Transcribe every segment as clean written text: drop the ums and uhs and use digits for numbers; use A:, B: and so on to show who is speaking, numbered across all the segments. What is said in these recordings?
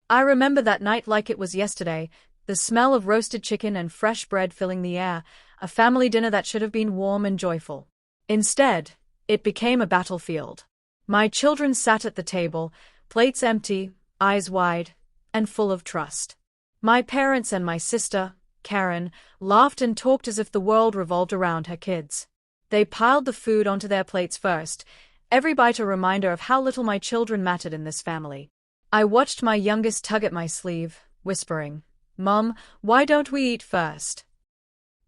A: I remember that night like it was yesterday, the smell of roasted chicken and fresh bread filling the air, a family dinner that should have been warm and joyful. Instead, it became a battlefield. My children sat at the table, plates empty, eyes wide, and full of trust. My parents and my sister, Karen, laughed and talked as if the world revolved around her kids. They piled the food onto their plates first, every bite a reminder of how little my children mattered in this family. I watched my youngest tug at my sleeve, whispering, "Mom, why don't we eat first?"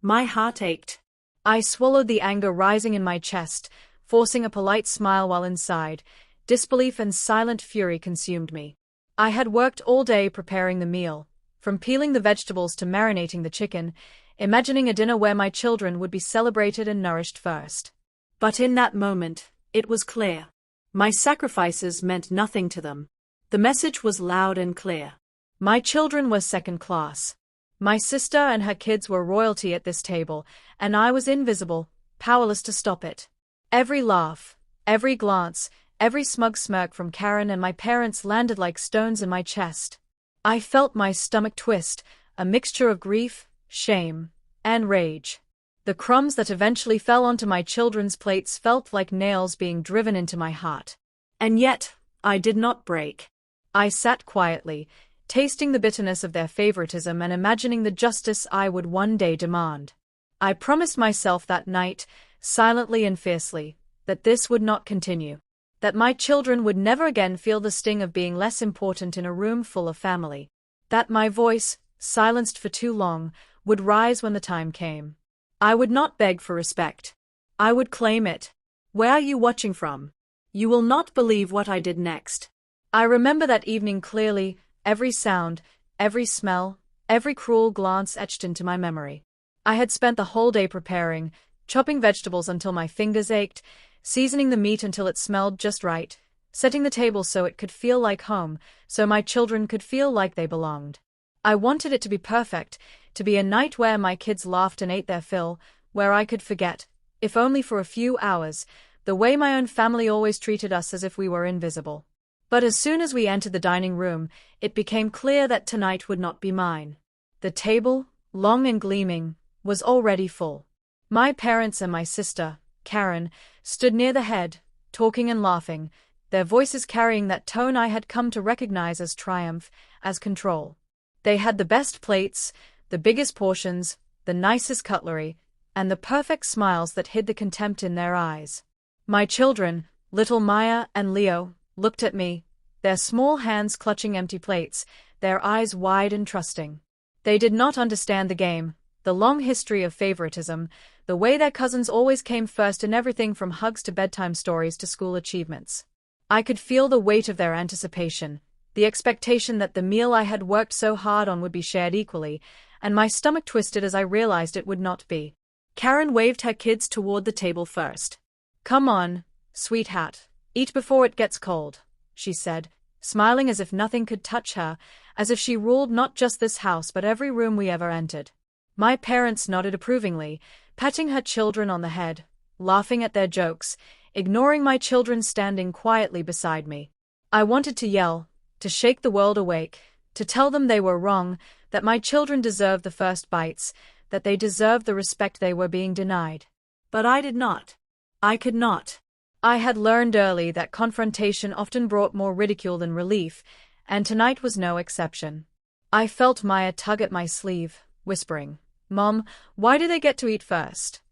A: My heart ached. I swallowed the anger rising in my chest, forcing a polite smile while inside. Disbelief and silent fury consumed me. I had worked all day preparing the meal, from peeling the vegetables to marinating the chicken, imagining a dinner where my children would be celebrated and nourished first. But in that moment, it was clear. My sacrifices meant nothing to them. The message was loud and clear. My children were second class. My sister and her kids were royalty at this table, and I was invisible, powerless to stop it. Every laugh, every glance, every smug smirk from Karen and my parents landed like stones in my chest. I felt my stomach twist, a mixture of grief, shame, and rage. The crumbs that eventually fell onto my children's plates felt like nails being driven into my heart. And yet, I did not break. I sat quietly, tasting the bitterness of their favoritism and imagining the justice I would one day demand. I promised myself that night, silently and fiercely, that this would not continue. That my children would never again feel the sting of being less important in a room full of family. That my voice, silenced for too long, would rise when the time came. I would not beg for respect. I would claim it. Where are you watching from? You will not believe what I did next. I remember that evening clearly, every sound, every smell, every cruel glance etched into my memory. I had spent the whole day preparing, chopping vegetables until my fingers ached, seasoning the meat until it smelled just right, setting the table so it could feel like home, so my children could feel like they belonged. I wanted it to be perfect, to be a night where my kids laughed and ate their fill, where I could forget, if only for a few hours, the way my own family always treated us as if we were invisible. But as soon as we entered the dining room, it became clear that tonight would not be mine. The table, long and gleaming, was already full. My parents and my sister, Karen, stood near the head, talking and laughing, their voices carrying that tone I had come to recognize as triumph, as control. They had the best plates, the biggest portions, the nicest cutlery, and the perfect smiles that hid the contempt in their eyes. My children, little Maya and Leo, looked at me, their small hands clutching empty plates, their eyes wide and trusting. They did not understand the game, the long history of favoritism, the way their cousins always came first in everything from hugs to bedtime stories to school achievements. I could feel the weight of their anticipation, the expectation that the meal I had worked so hard on would be shared equally, and my stomach twisted as I realized it would not be. Karen waved her kids toward the table first. "Come on, sweetheart. Eat before it gets cold," she said, smiling as if nothing could touch her, as if she ruled not just this house but every room we ever entered. My parents nodded approvingly, patting her children on the head, laughing at their jokes, ignoring my children standing quietly beside me. I wanted to yell, to shake the world awake, to tell them they were wrong, that my children deserved the first bites, that they deserved the respect they were being denied. But I did not. I could not. I had learned early that confrontation often brought more ridicule than relief, and tonight was no exception. I felt Maya tug at my sleeve, whispering, "Mom, why do they get to eat first?"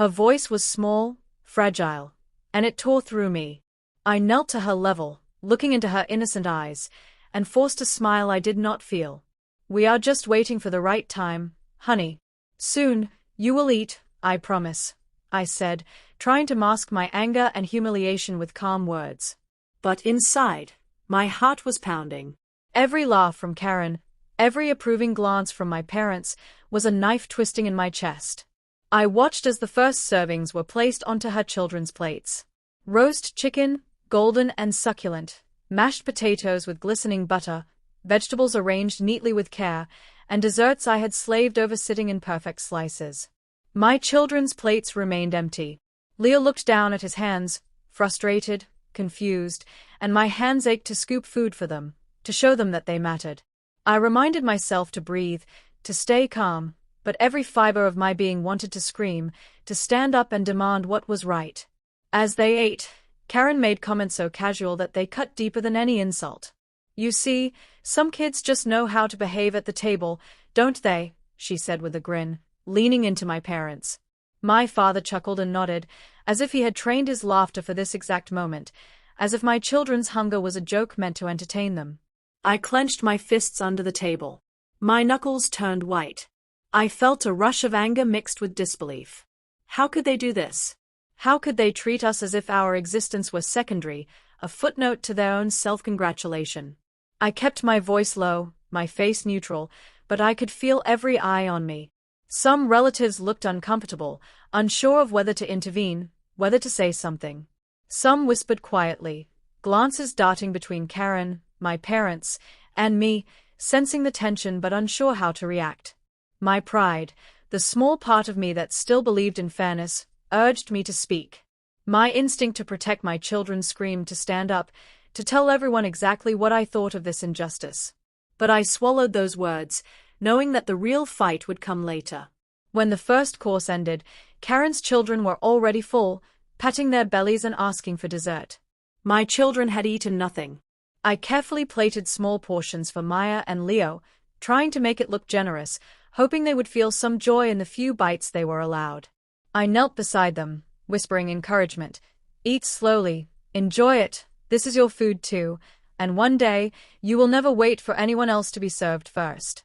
A: Her voice was small, fragile, and it tore through me. I knelt to her level, looking into her innocent eyes, and forced a smile I did not feel. "We are just waiting for the right time, honey. Soon, you will eat, I promise," I said, trying to mask my anger and humiliation with calm words. But inside, my heart was pounding. Every laugh from Karen, every approving glance from my parents, was a knife twisting in my chest. I watched as the first servings were placed onto her children's plates. Roast chicken, golden and succulent, mashed potatoes with glistening butter, vegetables arranged neatly with care, and desserts I had slaved over sitting in perfect slices. My children's plates remained empty. Leo looked down at his hands, frustrated, confused, and my hands ached to scoop food for them, to show them that they mattered. I reminded myself to breathe, to stay calm, but every fiber of my being wanted to scream, to stand up and demand what was right. As they ate, Karen made comments so casual that they cut deeper than any insult. "You see, some kids just know how to behave at the table, don't they?" she said with a grin, leaning into my parents. My father chuckled and nodded, as if he had trained his laughter for this exact moment, as if my children's hunger was a joke meant to entertain them. I clenched my fists under the table. My knuckles turned white. I felt a rush of anger mixed with disbelief. How could they do this? How could they treat us as if our existence was secondary, a footnote to their own self-congratulation? I kept my voice low, my face neutral, but I could feel every eye on me. Some relatives looked uncomfortable, unsure of whether to intervene, whether to say something. Some whispered quietly, glances darting between Karen, my parents, and me, sensing the tension but unsure how to react. My pride, the small part of me that still believed in fairness, urged me to speak. My instinct to protect my children screamed to stand up, to tell everyone exactly what I thought of this injustice. But I swallowed those words, knowing that the real fight would come later. When the first course ended, Karen's children were already full, patting their bellies and asking for dessert. My children had eaten nothing. I carefully plated small portions for Maya and Leo, trying to make it look generous, hoping they would feel some joy in the few bites they were allowed. I knelt beside them, whispering encouragement. "Eat slowly, enjoy it, this is your food too, and one day, you will never wait for anyone else to be served first."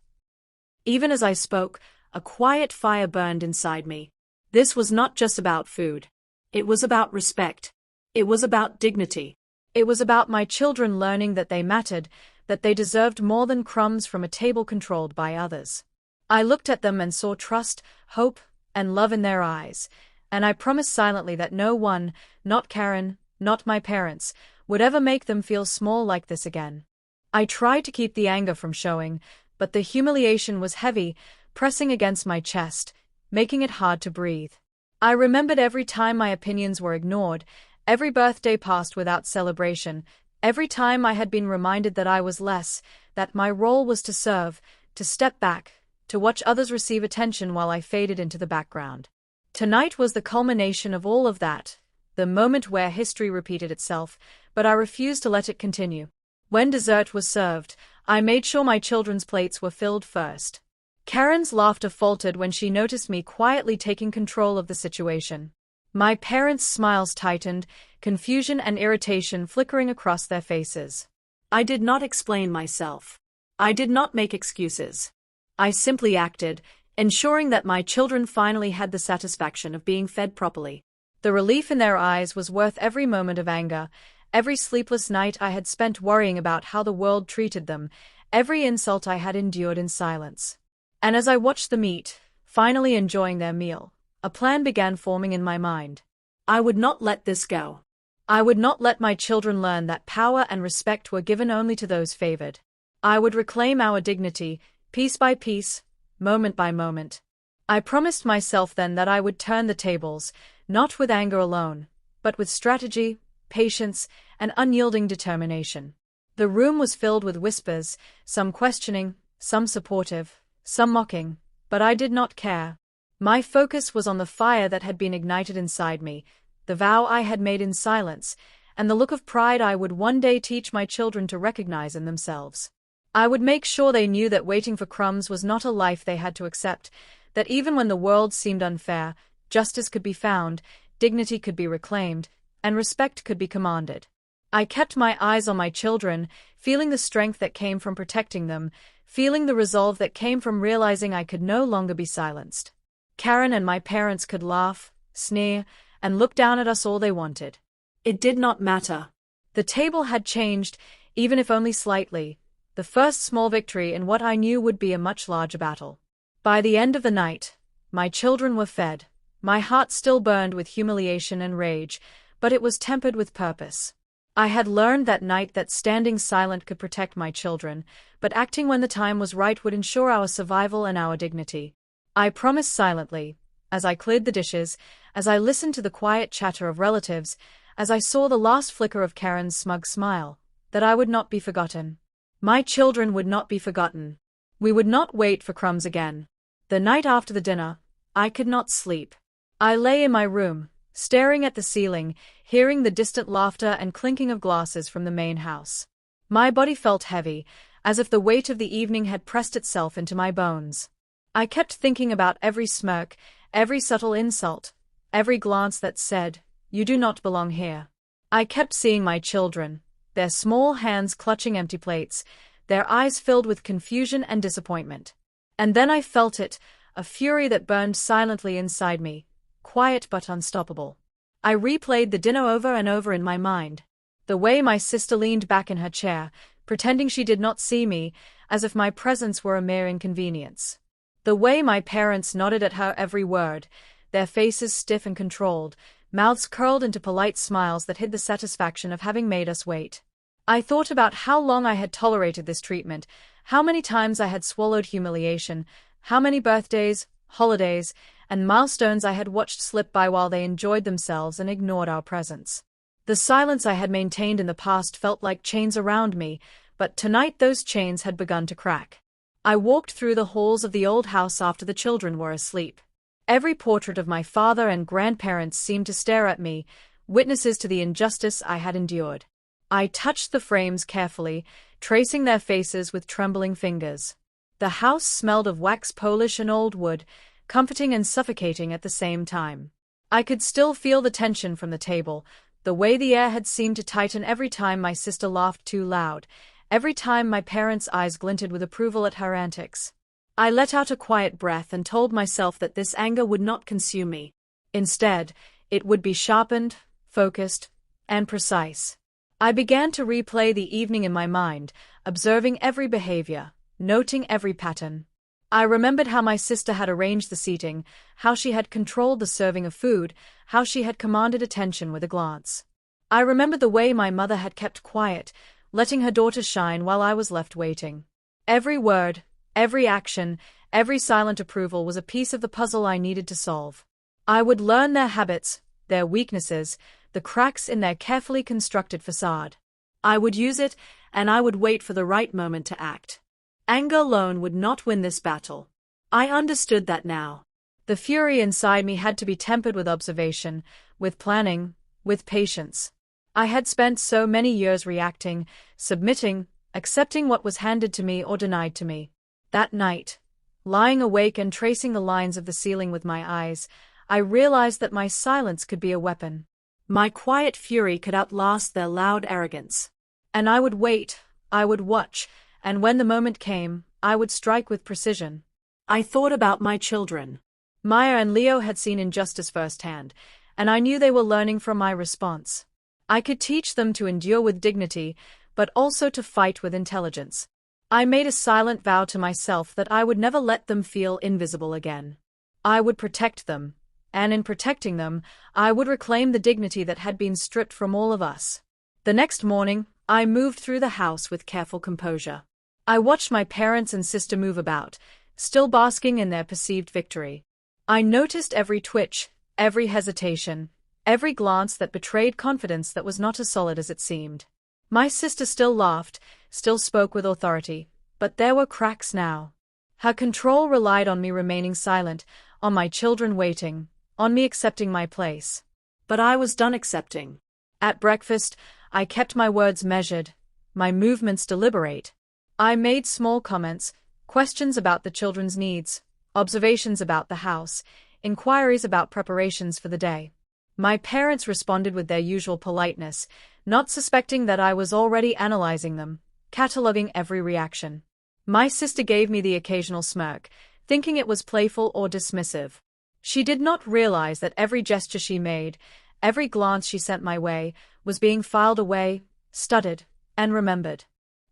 A: Even as I spoke, a quiet fire burned inside me. This was not just about food. It was about respect. It was about dignity. It was about my children learning that they mattered, that they deserved more than crumbs from a table controlled by others. I looked at them and saw trust, hope, and love in their eyes, and I promised silently that no one, not Karen, not my parents, would ever make them feel small like this again. I tried to keep the anger from showing, but the humiliation was heavy, pressing against my chest, making it hard to breathe. I remembered every time my opinions were ignored, every birthday passed without celebration, every time I had been reminded that I was less, that my role was to serve, to step back, to watch others receive attention while I faded into the background. Tonight was the culmination of all of that, the moment where history repeated itself, but I refused to let it continue. When dessert was served, I made sure my children's plates were filled first. Karen's laughter faltered when she noticed me quietly taking control of the situation. My parents' smiles tightened, confusion and irritation flickering across their faces. I did not explain myself. I did not make excuses. I simply acted, ensuring that my children finally had the satisfaction of being fed properly. The relief in their eyes was worth every moment of anger, every sleepless night I had spent worrying about how the world treated them, every insult I had endured in silence. And as I watched the meat, finally enjoying their meal, a plan began forming in my mind. I would not let this go. I would not let my children learn that power and respect were given only to those favored. I would reclaim our dignity, piece by piece, moment by moment. I promised myself then that I would turn the tables, not with anger alone, but with strategy, patience, and unyielding determination. The room was filled with whispers, some questioning, some supportive, some mocking, but I did not care. My focus was on the fire that had been ignited inside me, the vow I had made in silence, and the look of pride I would one day teach my children to recognize in themselves. I would make sure they knew that waiting for crumbs was not a life they had to accept, that even when the world seemed unfair, justice could be found, dignity could be reclaimed, and respect could be commanded. I kept my eyes on my children, feeling the strength that came from protecting them, feeling the resolve that came from realizing I could no longer be silenced. Karen and my parents could laugh, sneer, and look down at us all they wanted. It did not matter. The table had changed, even if only slightly, the first small victory in what I knew would be a much larger battle. By the end of the night, my children were fed. My heart still burned with humiliation and rage, but it was tempered with purpose. I had learned that night that standing silent could protect my children, but acting when the time was right would ensure our survival and our dignity. I promised silently, as I cleared the dishes, as I listened to the quiet chatter of relatives, as I saw the last flicker of Karen's smug smile, that I would not be forgotten. My children would not be forgotten. We would not wait for Crumbs again. The night after the dinner, I could not sleep. I lay in my room, staring at the ceiling, hearing the distant laughter and clinking of glasses from the main house. My body felt heavy, as if the weight of the evening had pressed itself into my bones. I kept thinking about every smirk, every subtle insult, every glance that said, "You do not belong here." I kept seeing my children, their small hands clutching empty plates, their eyes filled with confusion and disappointment. And then I felt it, a fury that burned silently inside me, quiet but unstoppable. I replayed the dinner over and over in my mind. The way my sister leaned back in her chair, pretending she did not see me, as if my presence were a mere inconvenience. The way my parents nodded at her every word, their faces stiff and controlled, mouths curled into polite smiles that hid the satisfaction of having made us wait. I thought about how long I had tolerated this treatment, how many times I had swallowed humiliation, how many birthdays, holidays, and milestones I had watched slip by while they enjoyed themselves and ignored our presence. The silence I had maintained in the past felt like chains around me, but tonight those chains had begun to crack. I walked through the halls of the old house after the children were asleep. Every portrait of my father and grandparents seemed to stare at me, witnesses to the injustice I had endured. I touched the frames carefully, tracing their faces with trembling fingers. The house smelled of wax polish and old wood, comforting and suffocating at the same time. I could still feel the tension from the table, the way the air had seemed to tighten every time my sister laughed too loud, every time my parents' eyes glinted with approval at her antics. I let out a quiet breath and told myself that this anger would not consume me. Instead, it would be sharpened, focused, and precise. I began to replay the evening in my mind, observing every behavior, noting every pattern. I remembered how my sister had arranged the seating, how she had controlled the serving of food, how she had commanded attention with a glance. I remembered the way my mother had kept quiet, letting her daughter shine while I was left waiting. Every word, every action, every silent approval was a piece of the puzzle I needed to solve. I would learn their habits, their weaknesses, the cracks in their carefully constructed facade. I would use it, and I would wait for the right moment to act. Anger alone would not win this battle. I understood that now. The fury inside me had to be tempered with observation, with planning, with patience. I had spent so many years reacting, submitting, accepting what was handed to me or denied to me. That night, lying awake and tracing the lines of the ceiling with my eyes, I realized that my silence could be a weapon. My quiet fury could outlast their loud arrogance. And I would wait, I would watch, and when the moment came, I would strike with precision. I thought about my children. Maya and Leo had seen injustice firsthand, and I knew they were learning from my response. I could teach them to endure with dignity, but also to fight with intelligence. I made a silent vow to myself that I would never let them feel invisible again. I would protect them, and in protecting them, I would reclaim the dignity that had been stripped from all of us. The next morning, I moved through the house with careful composure. I watched my parents and sister move about, still basking in their perceived victory. I noticed every twitch, every hesitation, every glance that betrayed confidence that was not as solid as it seemed. My sister still laughed, still spoke with authority, but there were cracks now. Her control relied on me remaining silent, on my children waiting, on me accepting my place. But I was done accepting. At breakfast, I kept my words measured, my movements deliberate. I made small comments, questions about the children's needs, observations about the house, inquiries about preparations for the day. My parents responded with their usual politeness, not suspecting that I was already analyzing them, cataloguing every reaction. My sister gave me the occasional smirk, thinking it was playful or dismissive. She did not realize that every gesture she made, every glance she sent my way, was being filed away, studied, and remembered.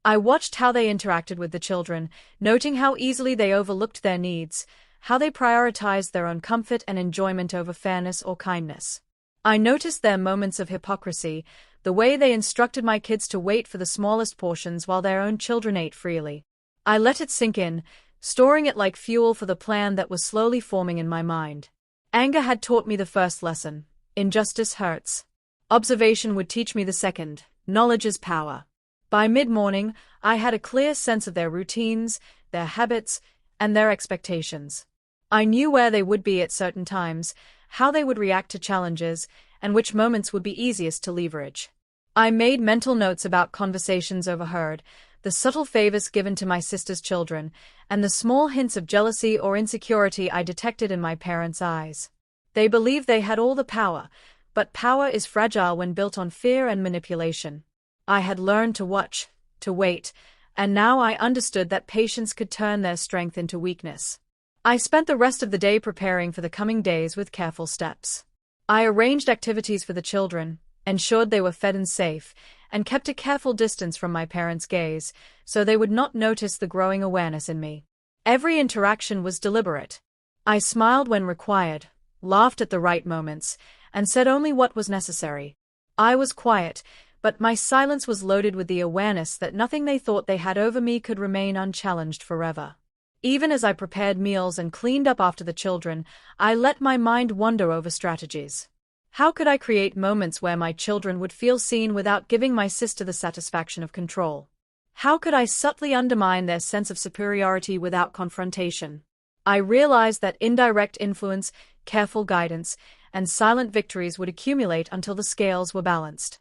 A: I watched how they interacted with the children, noting how easily they overlooked their needs, how they prioritized their own comfort and enjoyment over fairness or kindness. I noticed their moments of hypocrisy, the way they instructed my kids to wait for the smallest portions while their own children ate freely. I let it sink in, storing it like fuel for the plan that was slowly forming in my mind. Anger had taught me the first lesson: injustice hurts. Observation would teach me the second: knowledge is power. By mid-morning, I had a clear sense of their routines, their habits, and their expectations. I knew where they would be at certain times, how they would react to challenges, and which moments would be easiest to leverage. I made mental notes about conversations overheard, the subtle favors given to my sister's children, and the small hints of jealousy or insecurity I detected in my parents' eyes. They believed they had all the power, but power is fragile when built on fear and manipulation. I had learned to watch, to wait, and now I understood that patience could turn their strength into weakness. I spent the rest of the day preparing for the coming days with careful steps. I arranged activities for the children, ensured they were fed and safe, and kept a careful distance from my parents' gaze, so they would not notice the growing awareness in me. Every interaction was deliberate. I smiled when required, laughed at the right moments, and said only what was necessary. I was quiet, but my silence was loaded with the awareness that nothing they thought they had over me could remain unchallenged forever. Even as I prepared meals and cleaned up after the children, I let my mind wander over strategies. How could I create moments where my children would feel seen without giving my sister the satisfaction of control? How could I subtly undermine their sense of superiority without confrontation? I realized that indirect influence, careful guidance, and silent victories would accumulate until the scales were balanced.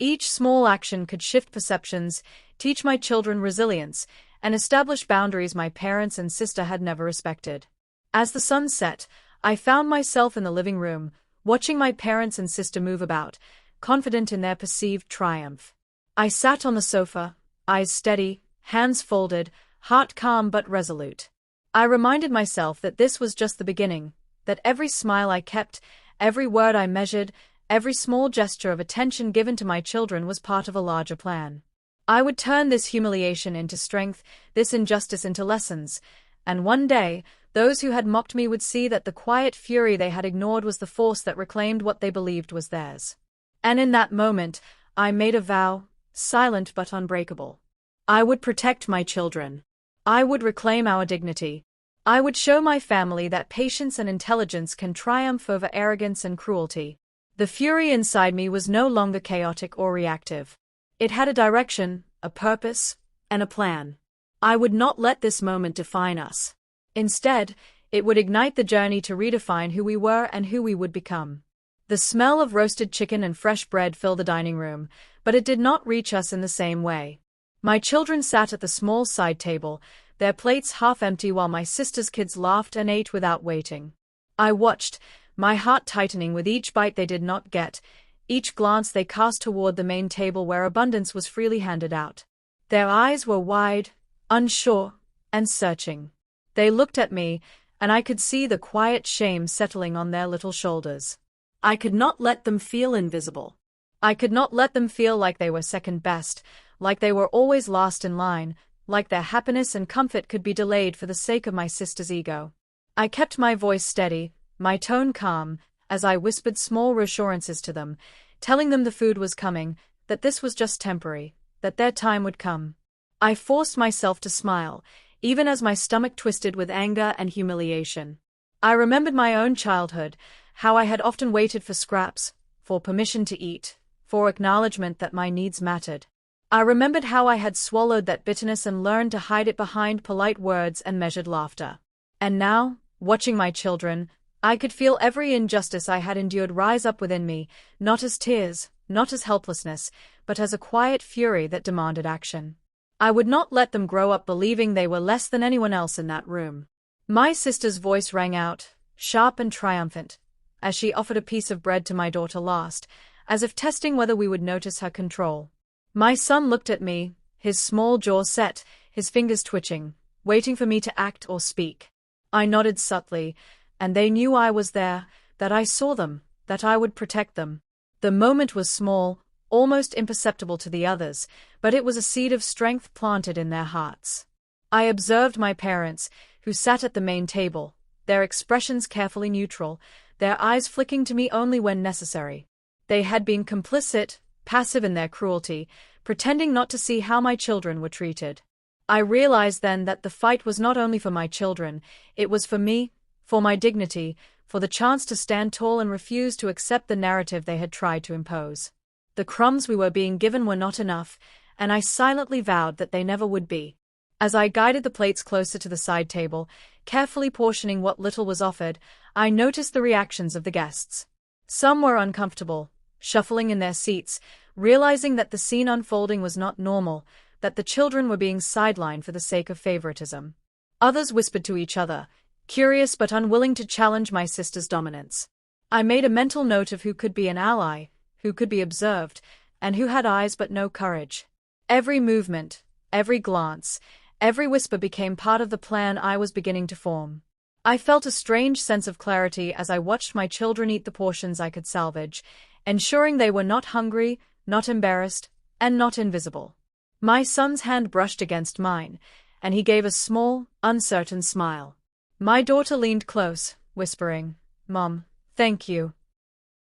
A: Each small action could shift perceptions, teach my children resilience, and establish boundaries my parents and sister had never respected. As the sun set, I found myself in the living room, watching my parents and sister move about, confident in their perceived triumph. I sat on the sofa, eyes steady, hands folded, heart calm but resolute. I reminded myself that this was just the beginning, that every smile I kept, every word I measured, every small gesture of attention given to my children was part of a larger plan. I would turn this humiliation into strength, this injustice into lessons, and one day, those who had mocked me would see that the quiet fury they had ignored was the force that reclaimed what they believed was theirs. And in that moment, I made a vow, silent but unbreakable. I would protect my children. I would reclaim our dignity. I would show my family that patience and intelligence can triumph over arrogance and cruelty. The fury inside me was no longer chaotic or reactive. It had a direction, a purpose, and a plan. I would not let this moment define us. Instead, it would ignite the journey to redefine who we were and who we would become. The smell of roasted chicken and fresh bread filled the dining room, but it did not reach us in the same way. My children sat at the small side table, their plates half empty while my sister's kids laughed and ate without waiting. I watched, my heart tightening with each bite they did not get, each glance they cast toward the main table where abundance was freely handed out. Their eyes were wide, unsure, and searching. They looked at me, and I could see the quiet shame settling on their little shoulders. I could not let them feel invisible. I could not let them feel like they were second best, like they were always last in line, like their happiness and comfort could be delayed for the sake of my sister's ego. I kept my voice steady, my tone calm, as I whispered small reassurances to them, telling them the food was coming, that this was just temporary, that their time would come. I forced myself to smile, even as my stomach twisted with anger and humiliation. I remembered my own childhood, how I had often waited for scraps, for permission to eat, for acknowledgement that my needs mattered. I remembered how I had swallowed that bitterness and learned to hide it behind polite words and measured laughter. And now, watching my children, I could feel every injustice I had endured rise up within me, not as tears, not as helplessness, but as a quiet fury that demanded action. I would not let them grow up believing they were less than anyone else in that room. My sister's voice rang out, sharp and triumphant, as she offered a piece of bread to my daughter last, as if testing whether we would notice her control. My son looked at me, his small jaw set, his fingers twitching, waiting for me to act or speak. I nodded subtly, and they knew I was there, that I saw them, that I would protect them. The moment was small, almost imperceptible to the others, but it was a seed of strength planted in their hearts. I observed my parents, who sat at the main table, their expressions carefully neutral, their eyes flicking to me only when necessary. They had been complicit, passive in their cruelty, pretending not to see how my children were treated. I realized then that the fight was not only for my children, it was for me, for my dignity, for the chance to stand tall and refuse to accept the narrative they had tried to impose. The crumbs we were being given were not enough, and I silently vowed that they never would be. As I guided the plates closer to the side table, carefully portioning what little was offered, I noticed the reactions of the guests. Some were uncomfortable, shuffling in their seats, realizing that the scene unfolding was not normal, that the children were being sidelined for the sake of favoritism. Others whispered to each other, curious but unwilling to challenge my sister's dominance. I made a mental note of who could be an ally, who could be observed, and who had eyes but no courage. Every movement, every glance, every whisper became part of the plan I was beginning to form. I felt a strange sense of clarity as I watched my children eat the portions I could salvage, ensuring they were not hungry, not embarrassed, and not invisible. My son's hand brushed against mine, and he gave a small, uncertain smile. My daughter leaned close, whispering, "Mom, thank you."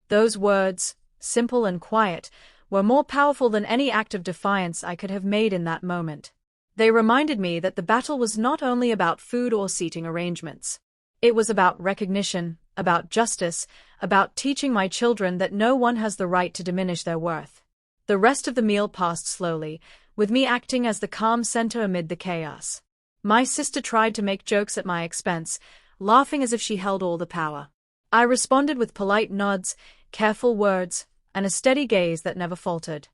A: Those words, simple and quiet, were more powerful than any act of defiance I could have made in that moment. They reminded me that the battle was not only about food or seating arrangements. It was about recognition, about justice, about teaching my children that no one has the right to diminish their worth. The rest of the meal passed slowly, with me acting as the calm center amid the chaos. My sister tried to make jokes at my expense, laughing as if she held all the power. I responded with polite nods, careful words, and a steady gaze that never faltered.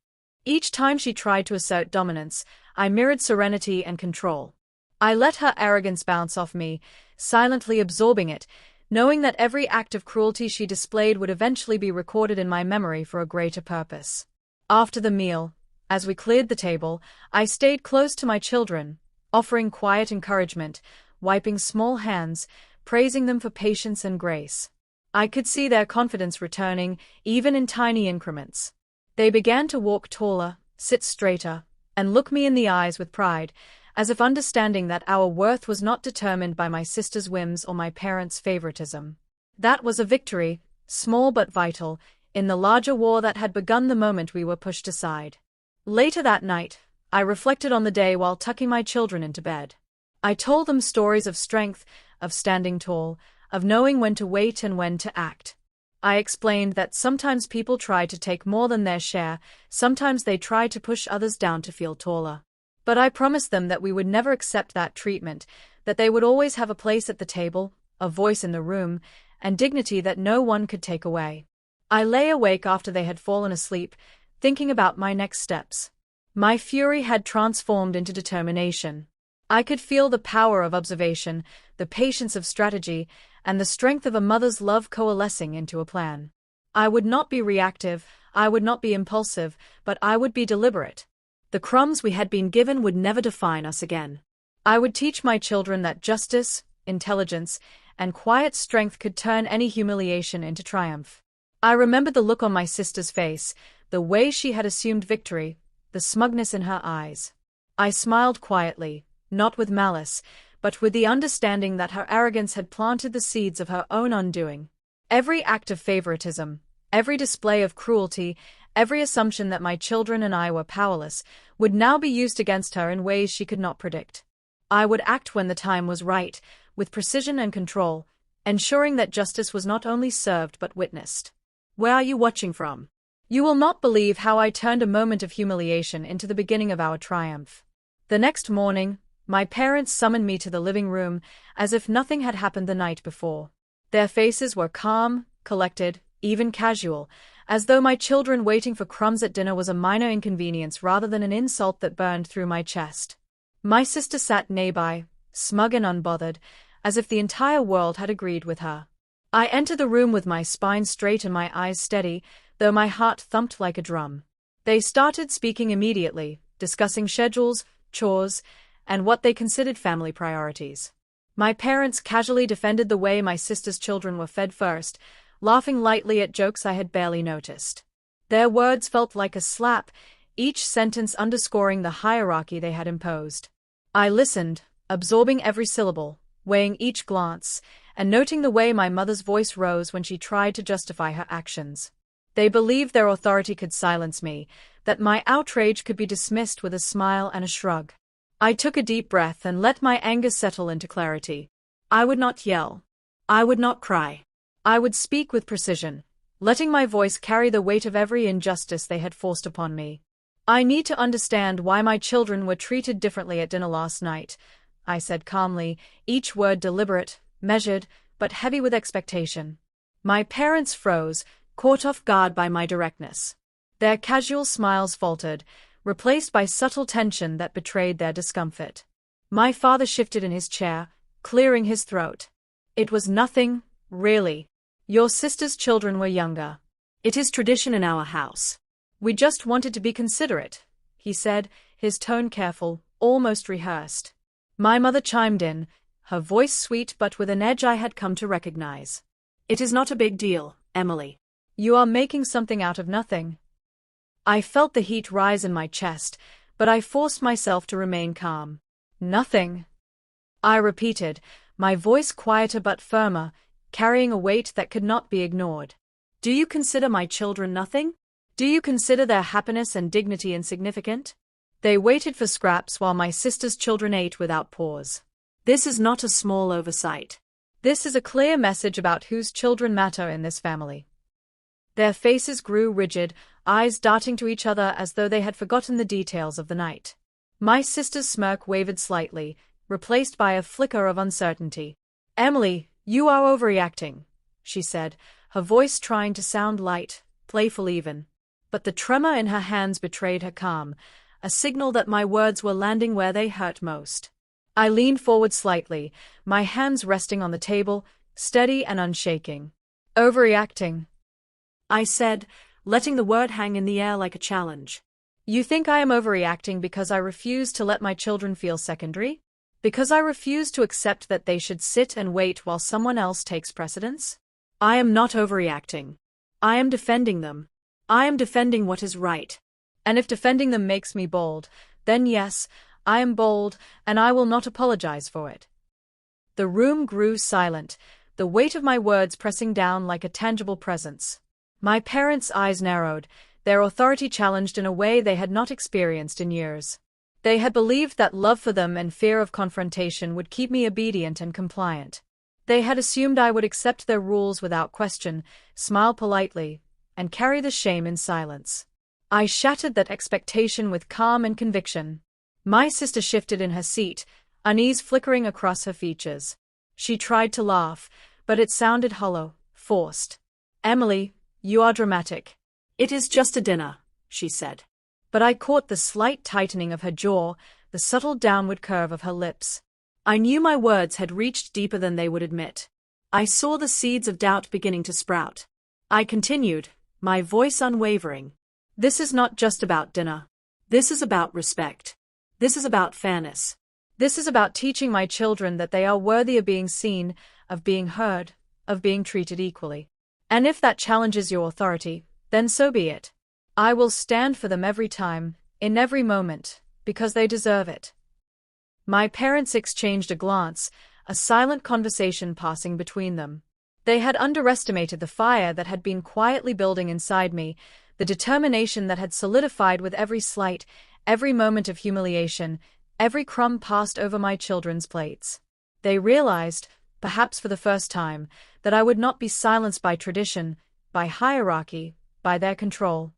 A: Each time she tried to assert dominance, I mirrored serenity and control. I let her arrogance bounce off me, silently absorbing it, knowing that every act of cruelty she displayed would eventually be recorded in my memory for a greater purpose. After the meal, as we cleared the table, I stayed close to my children, offering quiet encouragement, wiping small hands, praising them for patience and grace. I could see their confidence returning, even in tiny increments. They began to walk taller, sit straighter, and look me in the eyes with pride, as if understanding that our worth was not determined by my sister's whims or my parents' favoritism. That was a victory, small but vital, in the larger war that had begun the moment we were pushed aside. Later that night, I reflected on the day while tucking my children into bed. I told them stories of strength, of standing tall, of knowing when to wait and when to act. I explained that sometimes people try to take more than their share, sometimes they try to push others down to feel taller. But I promised them that we would never accept that treatment, that they would always have a place at the table, a voice in the room, and dignity that no one could take away. I lay awake after they had fallen asleep, thinking about my next steps. My fury had transformed into determination. I could feel the power of observation, the patience of strategy, and the strength of a mother's love coalescing into a plan. I would not be reactive, I would not be impulsive, but I would be deliberate. The crumbs we had been given would never define us again. I would teach my children that justice, intelligence, and quiet strength could turn any humiliation into triumph. I remembered the look on my sister's face, the way she had assumed victory, the smugness in her eyes. I smiled quietly, not with malice, but with the understanding that her arrogance had planted the seeds of her own undoing. Every act of favoritism, every display of cruelty, every assumption that my children and I were powerless, would now be used against her in ways she could not predict. I would act when the time was right, with precision and control, ensuring that justice was not only served but witnessed. Where are you watching from? You will not believe how I turned a moment of humiliation into the beginning of our triumph. The next morning, my parents summoned me to the living room, as if nothing had happened the night before. Their faces were calm, collected, even casual, as though my children waiting for crumbs at dinner was a minor inconvenience rather than an insult that burned through my chest. My sister sat nearby, smug and unbothered, as if the entire world had agreed with her. I entered the room with my spine straight and my eyes steady, though my heart thumped like a drum. They started speaking immediately, discussing schedules, chores, and what they considered family priorities. My parents casually defended the way my sister's children were fed first, laughing lightly at jokes I had barely noticed. Their words felt like a slap, each sentence underscoring the hierarchy they had imposed. I listened, absorbing every syllable, weighing each glance, and noting the way my mother's voice rose when she tried to justify her actions. They believed their authority could silence me, that my outrage could be dismissed with a smile and a shrug. I took a deep breath and let my anger settle into clarity. I would not yell. I would not cry. I would speak with precision, letting my voice carry the weight of every injustice they had forced upon me. I need to understand why my children were treated differently at dinner last night, I said calmly, each word deliberate, measured, but heavy with expectation. My parents froze, caught off guard by my directness. Their casual smiles faltered, replaced by subtle tension that betrayed their discomfort. My father shifted in his chair, clearing his throat. It was nothing, really. Your sister's children were younger. It is tradition in our house. We just wanted to be considerate, he said, his tone careful, almost rehearsed. My mother chimed in, her voice sweet but with an edge I had come to recognize. It is not a big deal, Emily. You are making something out of nothing. I felt the heat rise in my chest, but I forced myself to remain calm. Nothing. I repeated, my voice quieter but firmer, carrying a weight that could not be ignored. Do you consider my children nothing? Do you consider their happiness and dignity insignificant? They waited for scraps while my sister's children ate without pause. This is not a small oversight. This is a clear message about whose children matter in this family. Their faces grew rigid, eyes darting to each other as though they had forgotten the details of the night. My sister's smirk wavered slightly, replaced by a flicker of uncertainty. Emily, you are overreacting, she said, her voice trying to sound light, playful even. But the tremor in her hands betrayed her calm, a signal that my words were landing where they hurt most. I leaned forward slightly, my hands resting on the table, steady and unshaking. Overreacting, I said, letting the word hang in the air like a challenge. You think I am overreacting because I refuse to let my children feel secondary? Because I refuse to accept that they should sit and wait while someone else takes precedence? I am not overreacting. I am defending them. I am defending what is right. And if defending them makes me bold, then yes, I am bold, and I will not apologize for it. The room grew silent, the weight of my words pressing down like a tangible presence. My parents' eyes narrowed, their authority challenged in a way they had not experienced in years. They had believed that love for them and fear of confrontation would keep me obedient and compliant. They had assumed I would accept their rules without question, smile politely, and carry the shame in silence. I shattered that expectation with calm and conviction. My sister shifted in her seat, unease flickering across her features. She tried to laugh, but it sounded hollow, forced. Emily, you are dramatic. It is just a dinner, she said. But I caught the slight tightening of her jaw, the subtle downward curve of her lips. I knew my words had reached deeper than they would admit. I saw the seeds of doubt beginning to sprout. I continued, my voice unwavering. This is not just about dinner. This is about respect. This is about fairness. This is about teaching my children that they are worthy of being seen, of being heard, of being treated equally. And if that challenges your authority, then so be it. I will stand for them every time, in every moment, because they deserve it. My parents exchanged a glance, a silent conversation passing between them. They had underestimated the fire that had been quietly building inside me, the determination that had solidified with every slight, every moment of humiliation, every crumb passed over my children's plates. They realized, perhaps for the first time, that I would not be silenced by tradition, by hierarchy, by their control.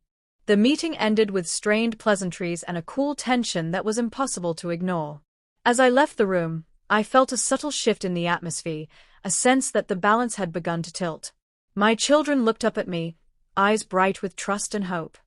A: The meeting ended with strained pleasantries and a cool tension that was impossible to ignore. As I left the room, I felt a subtle shift in the atmosphere, a sense that the balance had begun to tilt. My children looked up at me, eyes bright with trust and hope.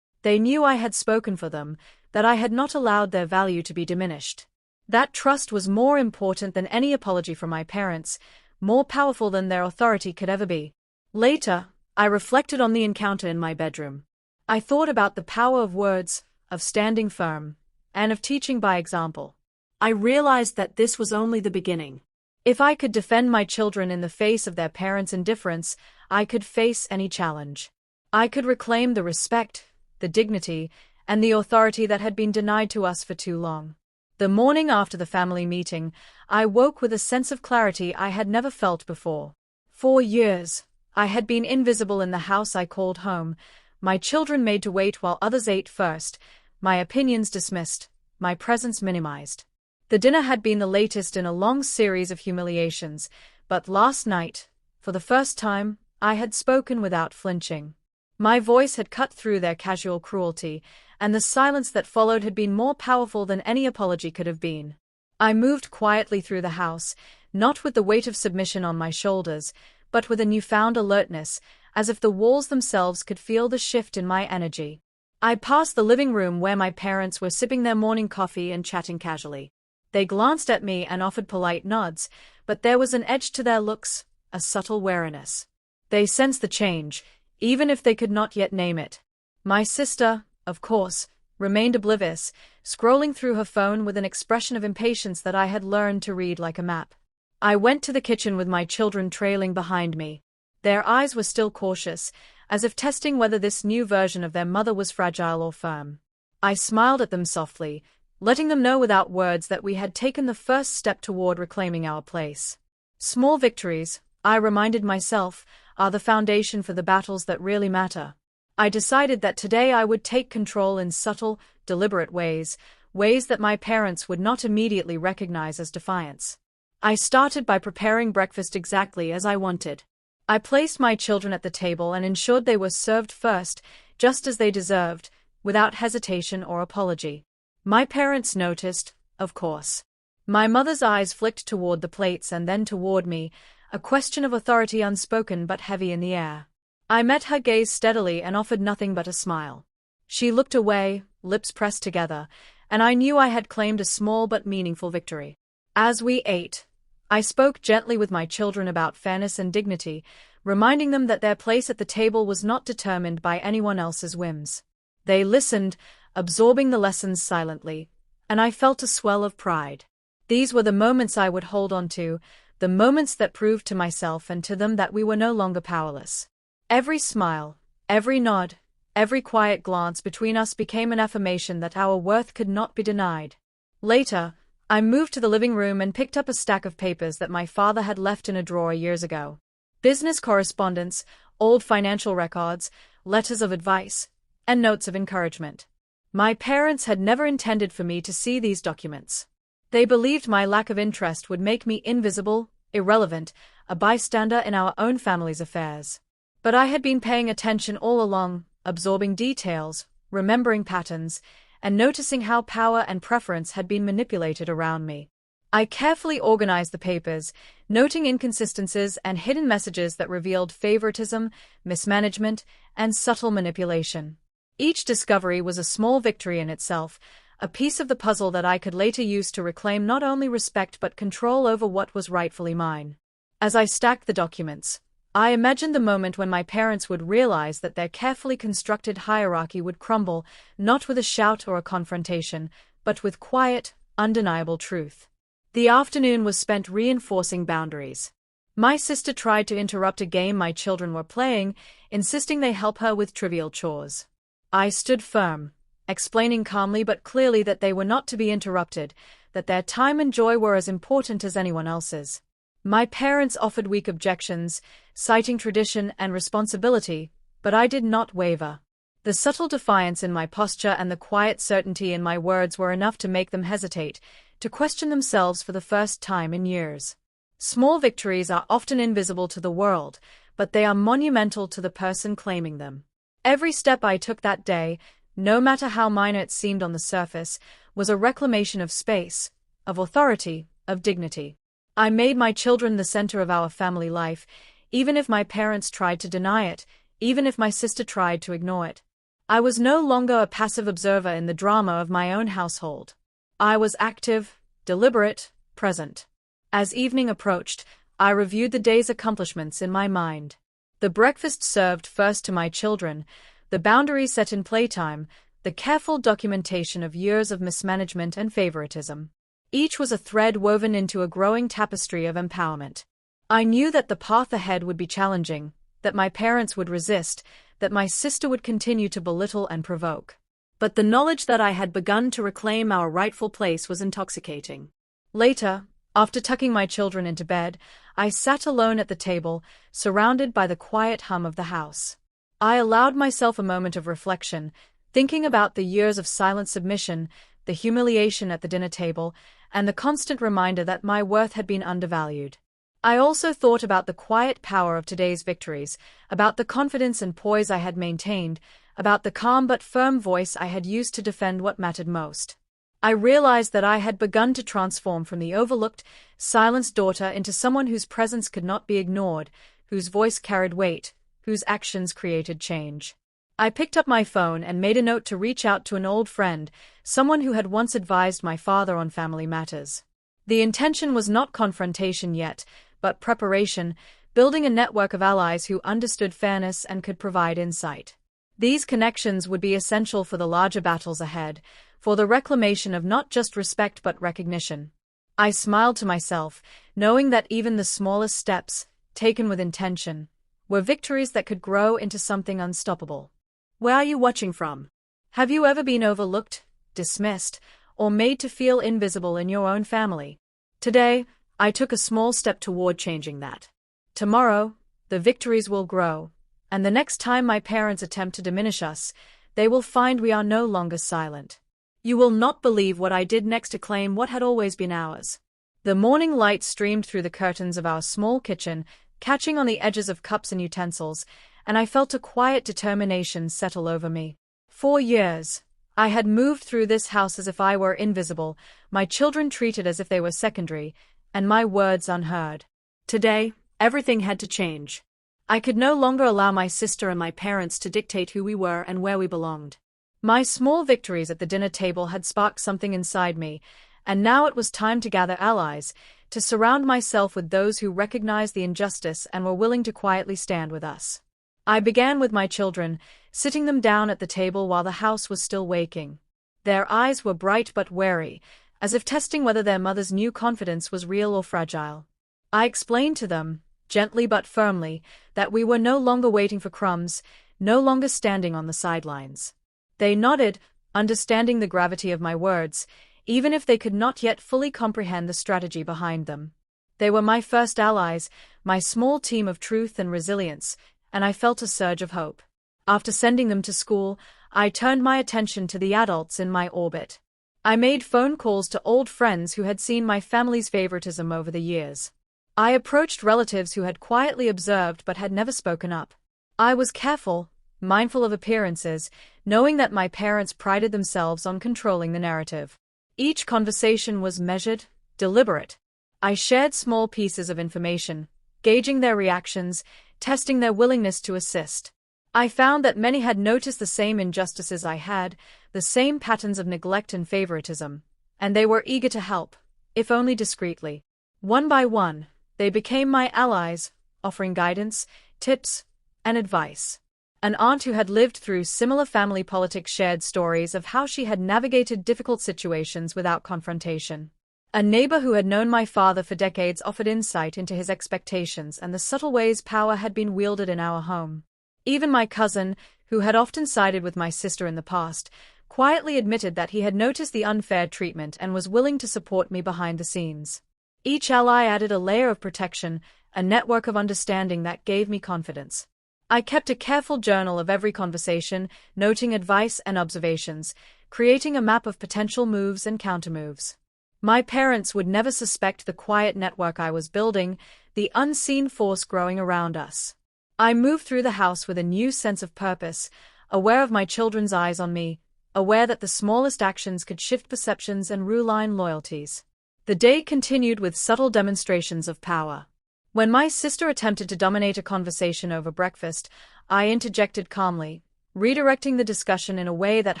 A: They knew I had spoken for them, that I had not allowed their value to be diminished. That trust was more important than any apology from my parents, more powerful than their authority could ever be. Later, I reflected on the encounter in my bedroom. I thought about the power of words, of standing firm, and of teaching by example. I realized that this was only the beginning. If I could defend my children in the face of their parents' indifference, I could face any challenge. I could reclaim the respect, the dignity, and the authority that had been denied to us for too long. The morning after the family meeting, I woke with a sense of clarity I had never felt before. For years, I had been invisible in the house I called home, my children made to wait while others ate first, my opinions dismissed, my presence minimized. The dinner had been the latest in a long series of humiliations, but last night, for the first time, I had spoken without flinching. My voice had cut through their casual cruelty, and the silence that followed had been more powerful than any apology could have been. I moved quietly through the house, not with the weight of submission on my shoulders, but with a newfound alertness, as if the walls themselves could feel the shift in my energy. I passed the living room where my parents were sipping their morning coffee and chatting casually. They glanced at me and offered polite nods, but there was an edge to their looks, a subtle wariness. They sensed the change, even if they could not yet name it. My sister, of course, remained oblivious, scrolling through her phone with an expression of impatience that I had learned to read like a map. I went to the kitchen with my children trailing behind me. Their eyes were still cautious, as if testing whether this new version of their mother was fragile or firm. I smiled at them softly, letting them know without words that we had taken the first step toward reclaiming our place. Small victories, I reminded myself, are the foundation for the battles that really matter. I decided that today I would take control in subtle, deliberate ways that my parents would not immediately recognize as defiance. I started by preparing breakfast exactly as I wanted. I placed my children at the table and ensured they were served first, just as they deserved, without hesitation or apology. My parents noticed, of course. My mother's eyes flicked toward the plates and then toward me, a question of authority unspoken but heavy in the air. I met her gaze steadily and offered nothing but a smile. She looked away, lips pressed together, and I knew I had claimed a small but meaningful victory. As we ate, I spoke gently with my children about fairness and dignity, reminding them that their place at the table was not determined by anyone else's whims. They listened, absorbing the lessons silently, and I felt a swell of pride. These were the moments I would hold on to, the moments that proved to myself and to them that we were no longer powerless. Every smile, every nod, every quiet glance between us became an affirmation that our worth could not be denied. Later, I moved to the living room and picked up a stack of papers that my father had left in a drawer years ago. Business correspondence, old financial records, letters of advice, and notes of encouragement. My parents had never intended for me to see these documents. They believed my lack of interest would make me invisible, irrelevant, a bystander in our own family's affairs. But I had been paying attention all along, absorbing details, remembering patterns, and noticing how power and preference had been manipulated around me. I carefully organized the papers, noting inconsistencies and hidden messages that revealed favoritism, mismanagement, and subtle manipulation. Each discovery was a small victory in itself, a piece of the puzzle that I could later use to reclaim not only respect but control over what was rightfully mine. As I stacked the documents, I imagined the moment when my parents would realize that their carefully constructed hierarchy would crumble, not with a shout or a confrontation, but with quiet, undeniable truth. The afternoon was spent reinforcing boundaries. My sister tried to interrupt a game my children were playing, insisting they help her with trivial chores. I stood firm, explaining calmly but clearly that they were not to be interrupted, that their time and joy were as important as anyone else's. My parents offered weak objections, citing tradition and responsibility, but I did not waver. The subtle defiance in my posture and the quiet certainty in my words were enough to make them hesitate, to question themselves for the first time in years. Small victories are often invisible to the world, but they are monumental to the person claiming them. Every step I took that day, no matter how minor it seemed on the surface, was a reclamation of space, of authority, of dignity. I made my children the center of our family life, even if my parents tried to deny it, even if my sister tried to ignore it. I was no longer a passive observer in the drama of my own household. I was active, deliberate, present. As evening approached, I reviewed the day's accomplishments in my mind. The breakfast served first to my children, the boundaries set in playtime, the careful documentation of years of mismanagement and favoritism. Each was a thread woven into a growing tapestry of empowerment. I knew that the path ahead would be challenging, that my parents would resist, that my sister would continue to belittle and provoke. But the knowledge that I had begun to reclaim our rightful place was intoxicating. Later, after tucking my children into bed, I sat alone at the table, surrounded by the quiet hum of the house. I allowed myself a moment of reflection, thinking about the years of silent submission, the humiliation at the dinner table, and the constant reminder that my worth had been undervalued. I also thought about the quiet power of today's victories, about the confidence and poise I had maintained, about the calm but firm voice I had used to defend what mattered most. I realized that I had begun to transform from the overlooked, silenced daughter into someone whose presence could not be ignored, whose voice carried weight, whose actions created change. I picked up my phone and made a note to reach out to an old friend, someone who had once advised my father on family matters. The intention was not confrontation yet, but preparation, building a network of allies who understood fairness and could provide insight. These connections would be essential for the larger battles ahead, for the reclamation of not just respect but recognition. I smiled to myself, knowing that even the smallest steps, taken with intention, were victories that could grow into something unstoppable. Where are you watching from? Have you ever been overlooked, dismissed, or made to feel invisible in your own family? Today, I took a small step toward changing that. Tomorrow, the victories will grow, and the next time my parents attempt to diminish us, they will find we are no longer silent. You will not believe what I did next to claim what had always been ours. The morning light streamed through the curtains of our small kitchen, catching on the edges of cups and utensils, and I felt a quiet determination settle over me. 4 years, I had moved through this house as if I were invisible, my children treated as if they were secondary, and my words unheard. Today, everything had to change. I could no longer allow my sister and my parents to dictate who we were and where we belonged. My small victories at the dinner table had sparked something inside me, and now it was time to gather allies, to surround myself with those who recognized the injustice and were willing to quietly stand with us. I began with my children, sitting them down at the table while the house was still waking. Their eyes were bright but wary, as if testing whether their mother's new confidence was real or fragile. I explained to them, gently but firmly, that we were no longer waiting for crumbs, no longer standing on the sidelines. They nodded, understanding the gravity of my words, even if they could not yet fully comprehend the strategy behind them. They were my first allies, my small team of truth and resilience, and I felt a surge of hope. After sending them to school, I turned my attention to the adults in my orbit. I made phone calls to old friends who had seen my family's favoritism over the years. I approached relatives who had quietly observed but had never spoken up. I was careful, mindful of appearances, knowing that my parents prided themselves on controlling the narrative. Each conversation was measured, deliberate. I shared small pieces of information, gauging their reactions, testing their willingness to assist. I found that many had noticed the same injustices I had, the same patterns of neglect and favoritism, and they were eager to help, if only discreetly. One by one, they became my allies, offering guidance, tips, and advice. An aunt who had lived through similar family politics shared stories of how she had navigated difficult situations without confrontation. A neighbor who had known my father for decades offered insight into his expectations and the subtle ways power had been wielded in our home. Even my cousin, who had often sided with my sister in the past, quietly admitted that he had noticed the unfair treatment and was willing to support me behind the scenes. Each ally added a layer of protection, a network of understanding that gave me confidence. I kept a careful journal of every conversation, noting advice and observations, creating a map of potential moves and countermoves. My parents would never suspect the quiet network I was building, the unseen force growing around us. I moved through the house with a new sense of purpose, aware of my children's eyes on me, aware that the smallest actions could shift perceptions and realign loyalties. The day continued with subtle demonstrations of power. When my sister attempted to dominate a conversation over breakfast, I interjected calmly, redirecting the discussion in a way that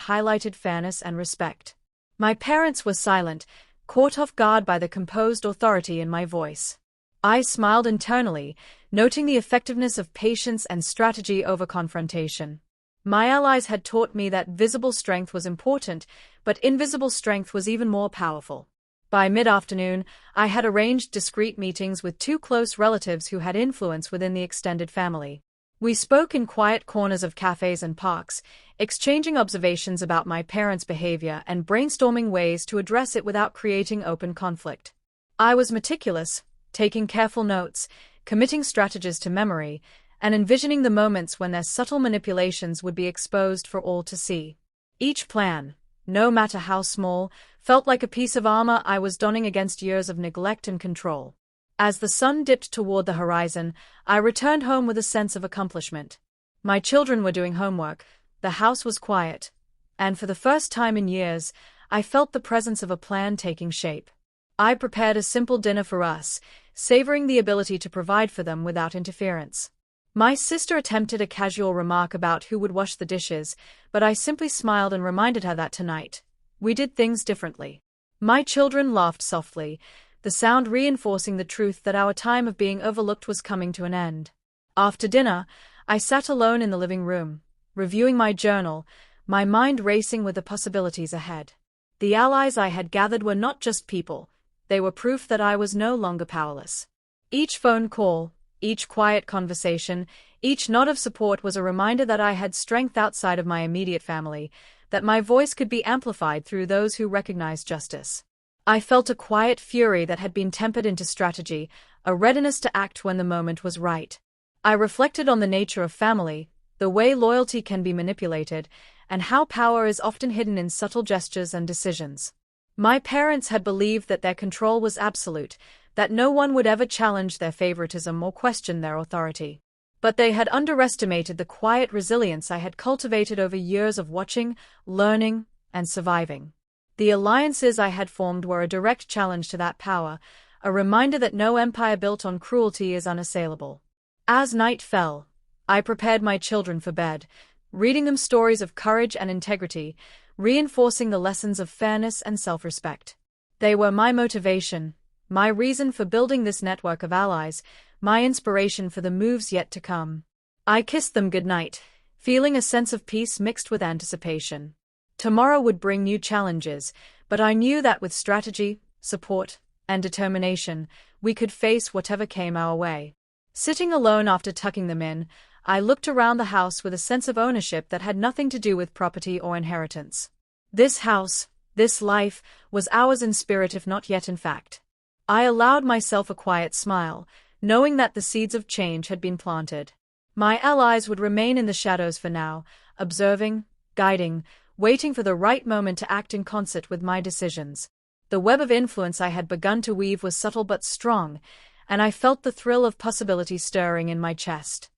A: highlighted fairness and respect. My parents were silent, caught off guard by the composed authority in my voice. I smiled internally, noting the effectiveness of patience and strategy over confrontation. My allies had taught me that visible strength was important, but invisible strength was even more powerful. By mid-afternoon, I had arranged discreet meetings with 2 close relatives who had influence within the extended family. We spoke in quiet corners of cafes and parks, exchanging observations about my parents' behavior and brainstorming ways to address it without creating open conflict. I was meticulous, taking careful notes, committing strategies to memory, and envisioning the moments when their subtle manipulations would be exposed for all to see. Each plan, no matter how small, felt like a piece of armor I was donning against years of neglect and control. As the sun dipped toward the horizon, I returned home with a sense of accomplishment. My children were doing homework, The house was quiet, and for the first time in years, I felt the presence of a plan taking shape. I prepared a simple dinner for us, savoring the ability to provide for them without interference. My sister attempted a casual remark about who would wash the dishes, but I simply smiled and reminded her that tonight, we did things differently. My children laughed softly, the sound reinforcing the truth that our time of being overlooked was coming to an end. After dinner, I sat alone in the living room, reviewing my journal, my mind racing with the possibilities ahead. The allies I had gathered were not just people, they were proof that I was no longer powerless. Each phone call, each quiet conversation, each nod of support was a reminder that I had strength outside of my immediate family, that my voice could be amplified through those who recognized justice. I felt a quiet fury that had been tempered into strategy, a readiness to act when the moment was right. I reflected on the nature of family, the way loyalty can be manipulated, and how power is often hidden in subtle gestures and decisions. My parents had believed that their control was absolute, that no one would ever challenge their favoritism or question their authority. But they had underestimated the quiet resilience I had cultivated over years of watching, learning, and surviving. The alliances I had formed were a direct challenge to that power, a reminder that no empire built on cruelty is unassailable. As night fell, I prepared my children for bed, reading them stories of courage and integrity, reinforcing the lessons of fairness and self-respect. They were my motivation, my reason for building this network of allies, my inspiration for the moves yet to come. I kissed them goodnight, feeling a sense of peace mixed with anticipation. Tomorrow would bring new challenges, but I knew that with strategy, support, and determination, we could face whatever came our way. Sitting alone after tucking them in, I looked around the house with a sense of ownership that had nothing to do with property or inheritance. This house, this life, was ours in spirit if not yet in fact. I allowed myself a quiet smile, knowing that the seeds of change had been planted. My allies would remain in the shadows for now, observing, guiding, waiting for the right moment to act in concert with my decisions. The web of influence I had begun to weave was subtle but strong, and I felt the thrill of possibility stirring in my chest.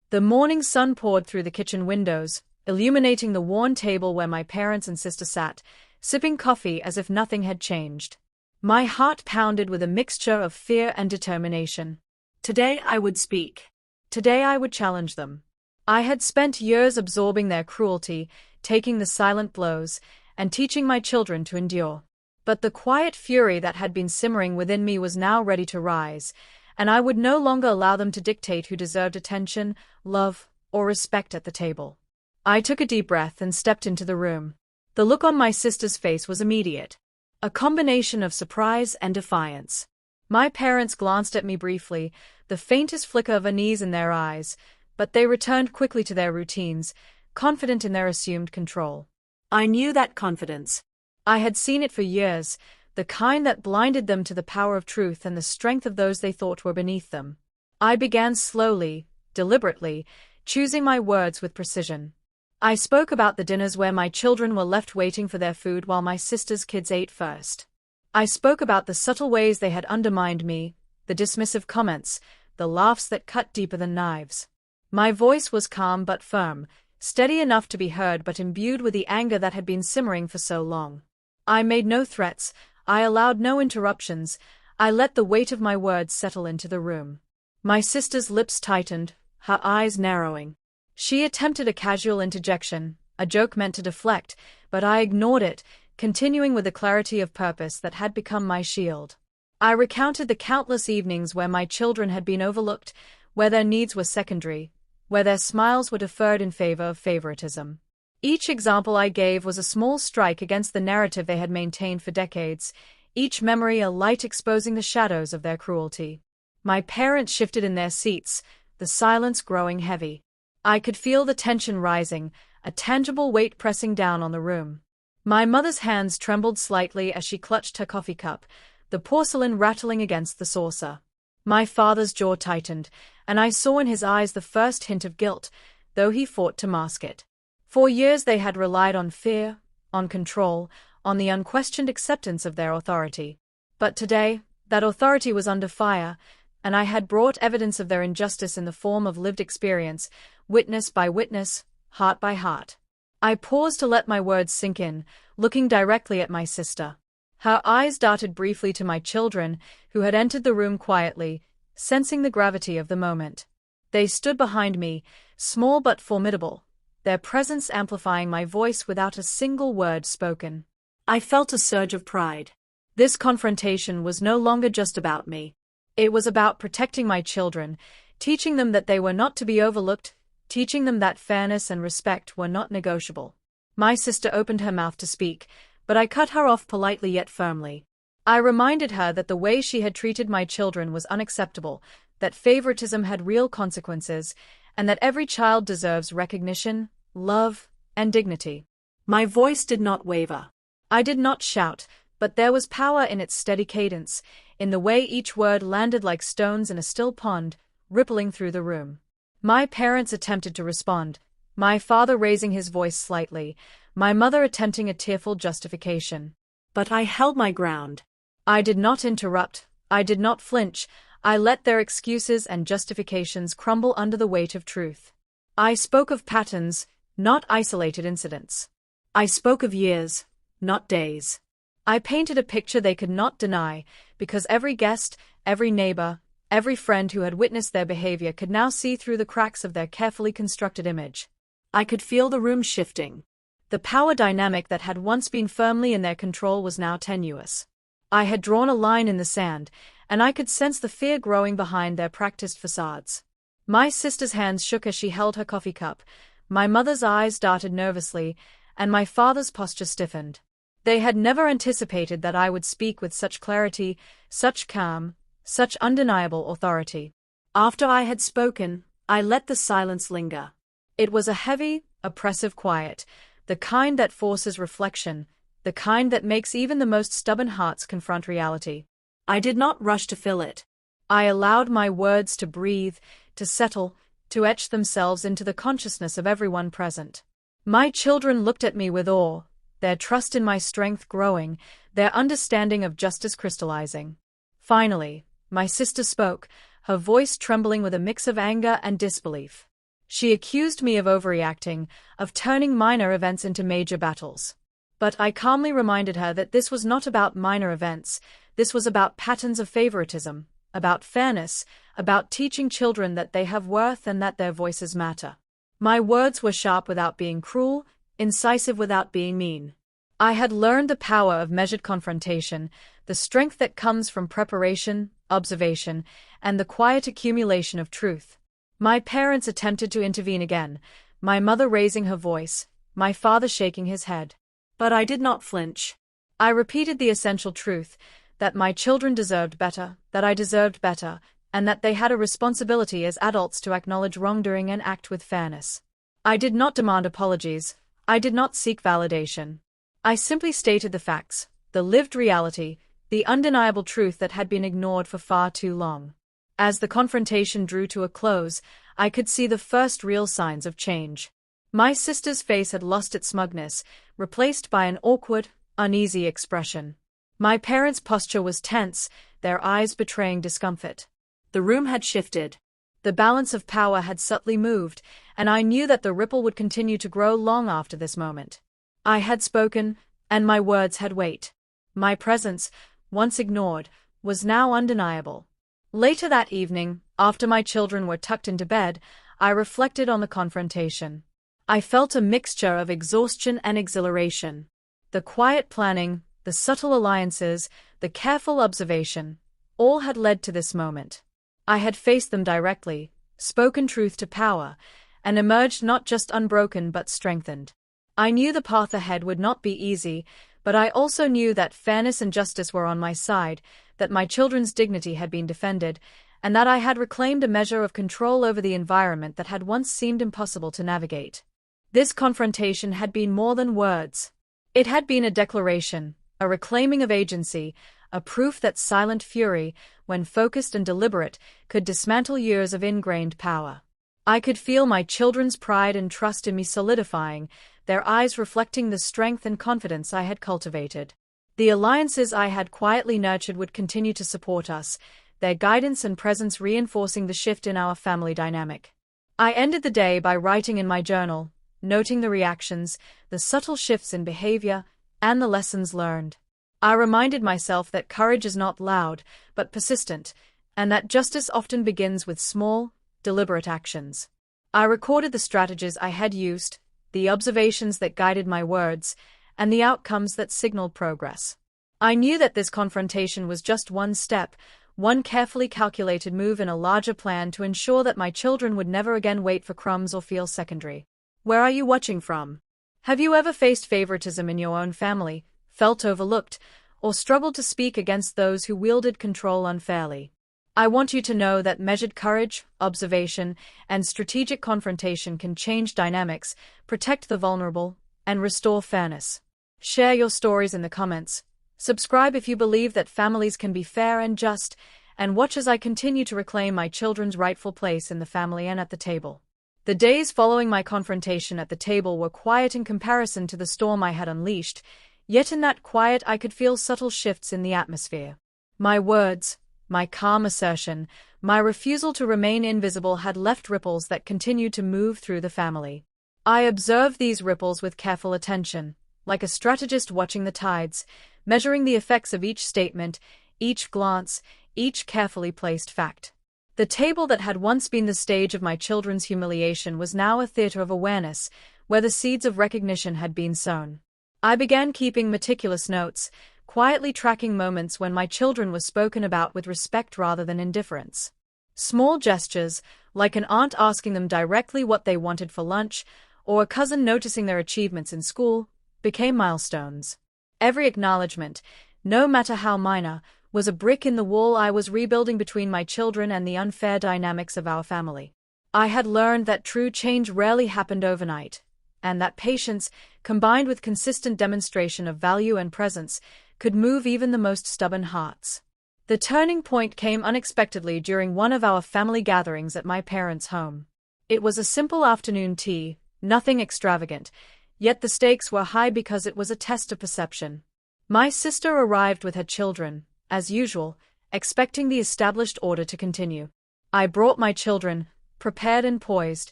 A: The morning sun poured through the kitchen windows, illuminating the worn table where my parents and sister sat, sipping coffee as if nothing had changed. My heart pounded with a mixture of fear and determination. Today I would speak. Today I would challenge them. I had spent years absorbing their cruelty, taking the silent blows, and teaching my children to endure. But the quiet fury that had been simmering within me was now ready to rise, and I would no longer allow them to dictate who deserved attention, love, or respect at the table. I took a deep breath and stepped into the room. The look on my sister's face was immediate, a combination of surprise and defiance. My parents glanced at me briefly, the faintest flicker of unease in their eyes, but they returned quickly to their routines, confident in their assumed control. I knew that confidence. I had seen it for years, the kind that blinded them to the power of truth and the strength of those they thought were beneath them. I began slowly, deliberately, choosing my words with precision. I spoke about the dinners where my children were left waiting for their food while my sister's kids ate first. I spoke about the subtle ways they had undermined me, the dismissive comments, the laughs that cut deeper than knives. My voice was calm but firm, steady enough to be heard but imbued with the anger that had been simmering for so long. I made no threats, I allowed no interruptions, I let the weight of my words settle into the room. My sister's lips tightened, her eyes narrowing. She attempted a casual interjection, a joke meant to deflect, but I ignored it, continuing with the clarity of purpose that had become my shield. I recounted the countless evenings where my children had been overlooked, where their needs were secondary, where their smiles were deferred in favor of favoritism. Each example I gave was a small strike against the narrative they had maintained for decades, each memory a light exposing the shadows of their cruelty. My parents shifted in their seats, the silence growing heavy. I could feel the tension rising, a tangible weight pressing down on the room. My mother's hands trembled slightly as she clutched her coffee cup, the porcelain rattling against the saucer. My father's jaw tightened, and I saw in his eyes the first hint of guilt, though he fought to mask it. For years they had relied on fear, on control, on the unquestioned acceptance of their authority. But today, that authority was under fire, and I had brought evidence of their injustice in the form of lived experience, witness by witness, heart by heart. I paused to let my words sink in, looking directly at my sister. Her eyes darted briefly to my children, who had entered the room quietly, sensing the gravity of the moment. They stood behind me, small but formidable, their presence amplifying my voice without a single word spoken. I felt a surge of pride. This confrontation was no longer just about me. It was about protecting my children, teaching them that they were not to be overlooked, teaching them that fairness and respect were not negotiable. My sister opened her mouth to speak, but I cut her off politely yet firmly. I reminded her that the way she had treated my children was unacceptable, that favoritism had real consequences, and that every child deserves recognition, love, and dignity. My voice did not waver. I did not shout, but there was power in its steady cadence, in the way each word landed like stones in a still pond, rippling through the room. My parents attempted to respond, my father raising his voice slightly, my mother attempting a tearful justification. But I held my ground. I did not interrupt, I did not flinch, I let their excuses and justifications crumble under the weight of truth. I spoke of patterns, not isolated incidents. I spoke of years, not days. I painted a picture they could not deny, because every guest, every neighbor, every friend who had witnessed their behavior could now see through the cracks of their carefully constructed image. I could feel the room shifting. The power dynamic that had once been firmly in their control was now tenuous. I had drawn a line in the sand, and I could sense the fear growing behind their practiced facades. My sister's hands shook as she held her coffee cup, my mother's eyes darted nervously, and my father's posture stiffened. They had never anticipated that I would speak with such clarity, such calm, such undeniable authority. After I had spoken, I let the silence linger. It was a heavy, oppressive quiet, the kind that forces reflection, the kind that makes even the most stubborn hearts confront reality. I did not rush to fill it. I allowed my words to breathe, to settle, to etch themselves into the consciousness of everyone present. My children looked at me with awe, their trust in my strength growing, their understanding of justice crystallizing. Finally, my sister spoke, her voice trembling with a mix of anger and disbelief. She accused me of overreacting, of turning minor events into major battles. But I calmly reminded her that this was not about minor events, this was about patterns of favoritism, about fairness, about teaching children that they have worth and that their voices matter. My words were sharp without being cruel, incisive without being mean. I had learned the power of measured confrontation, the strength that comes from preparation, observation, and the quiet accumulation of truth. My parents attempted to intervene again, my mother raising her voice, my father shaking his head. But I did not flinch. I repeated the essential truth, that my children deserved better, that I deserved better, and that they had a responsibility as adults to acknowledge wrongdoing and act with fairness. I did not demand apologies, I did not seek validation. I simply stated the facts, the lived reality, the undeniable truth that had been ignored for far too long. As the confrontation drew to a close, I could see the first real signs of change. My sister's face had lost its smugness, replaced by an awkward, uneasy expression. My parents' posture was tense, their eyes betraying discomfort. The room had shifted. The balance of power had subtly moved, and I knew that the ripple would continue to grow long after this moment. I had spoken, and my words had weight. My presence, once ignored, was now undeniable. Later that evening, after my children were tucked into bed, I reflected on the confrontation. I felt a mixture of exhaustion and exhilaration. The quiet planning, the subtle alliances, the careful observation, all had led to this moment. I had faced them directly, spoken truth to power, and emerged not just unbroken but strengthened. I knew the path ahead would not be easy, but I also knew that fairness and justice were on my side, that my children's dignity had been defended, and that I had reclaimed a measure of control over the environment that had once seemed impossible to navigate. This confrontation had been more than words. It had been a declaration, a reclaiming of agency, a proof that silent fury, when focused and deliberate, could dismantle years of ingrained power. I could feel my children's pride and trust in me solidifying, their eyes reflecting the strength and confidence I had cultivated. The alliances I had quietly nurtured would continue to support us, their guidance and presence reinforcing the shift in our family dynamic. I ended the day by writing in my journal, noting the reactions, the subtle shifts in behavior, and the lessons learned. I reminded myself that courage is not loud, but persistent, and that justice often begins with small, deliberate actions. I recorded the strategies I had used, the observations that guided my words, and the outcomes that signaled progress. I knew that this confrontation was just one step, one carefully calculated move in a larger plan to ensure that my children would never again wait for crumbs or feel secondary. Where are you watching from? Have you ever faced favoritism in your own family, felt overlooked, or struggled to speak against those who wielded control unfairly? I want you to know that measured courage, observation, and strategic confrontation can change dynamics, protect the vulnerable, and restore fairness. Share your stories in the comments. Subscribe if you believe that families can be fair and just, and watch as I continue to reclaim my children's rightful place in the family and at the table. The days following my confrontation at the table were quiet in comparison to the storm I had unleashed, yet in that quiet I could feel subtle shifts in the atmosphere. My words, my calm assertion, my refusal to remain invisible had left ripples that continued to move through the family. I observed these ripples with careful attention, like a strategist watching the tides, measuring the effects of each statement, each glance, each carefully placed fact. The table that had once been the stage of my children's humiliation was now a theater of awareness, where the seeds of recognition had been sown. I began keeping meticulous notes, quietly tracking moments when my children were spoken about with respect rather than indifference. Small gestures, like an aunt asking them directly what they wanted for lunch, or a cousin noticing their achievements in school, became milestones. Every acknowledgement, no matter how minor, was a brick in the wall I was rebuilding between my children and the unfair dynamics of our family. I had learned that true change rarely happened overnight, and that patience, combined with consistent demonstration of value and presence, could move even the most stubborn hearts. The turning point came unexpectedly during one of our family gatherings at my parents' home. It was a simple afternoon tea, nothing extravagant, yet the stakes were high because it was a test of perception. My sister arrived with her children, as usual, expecting the established order to continue. I brought my children, prepared and poised,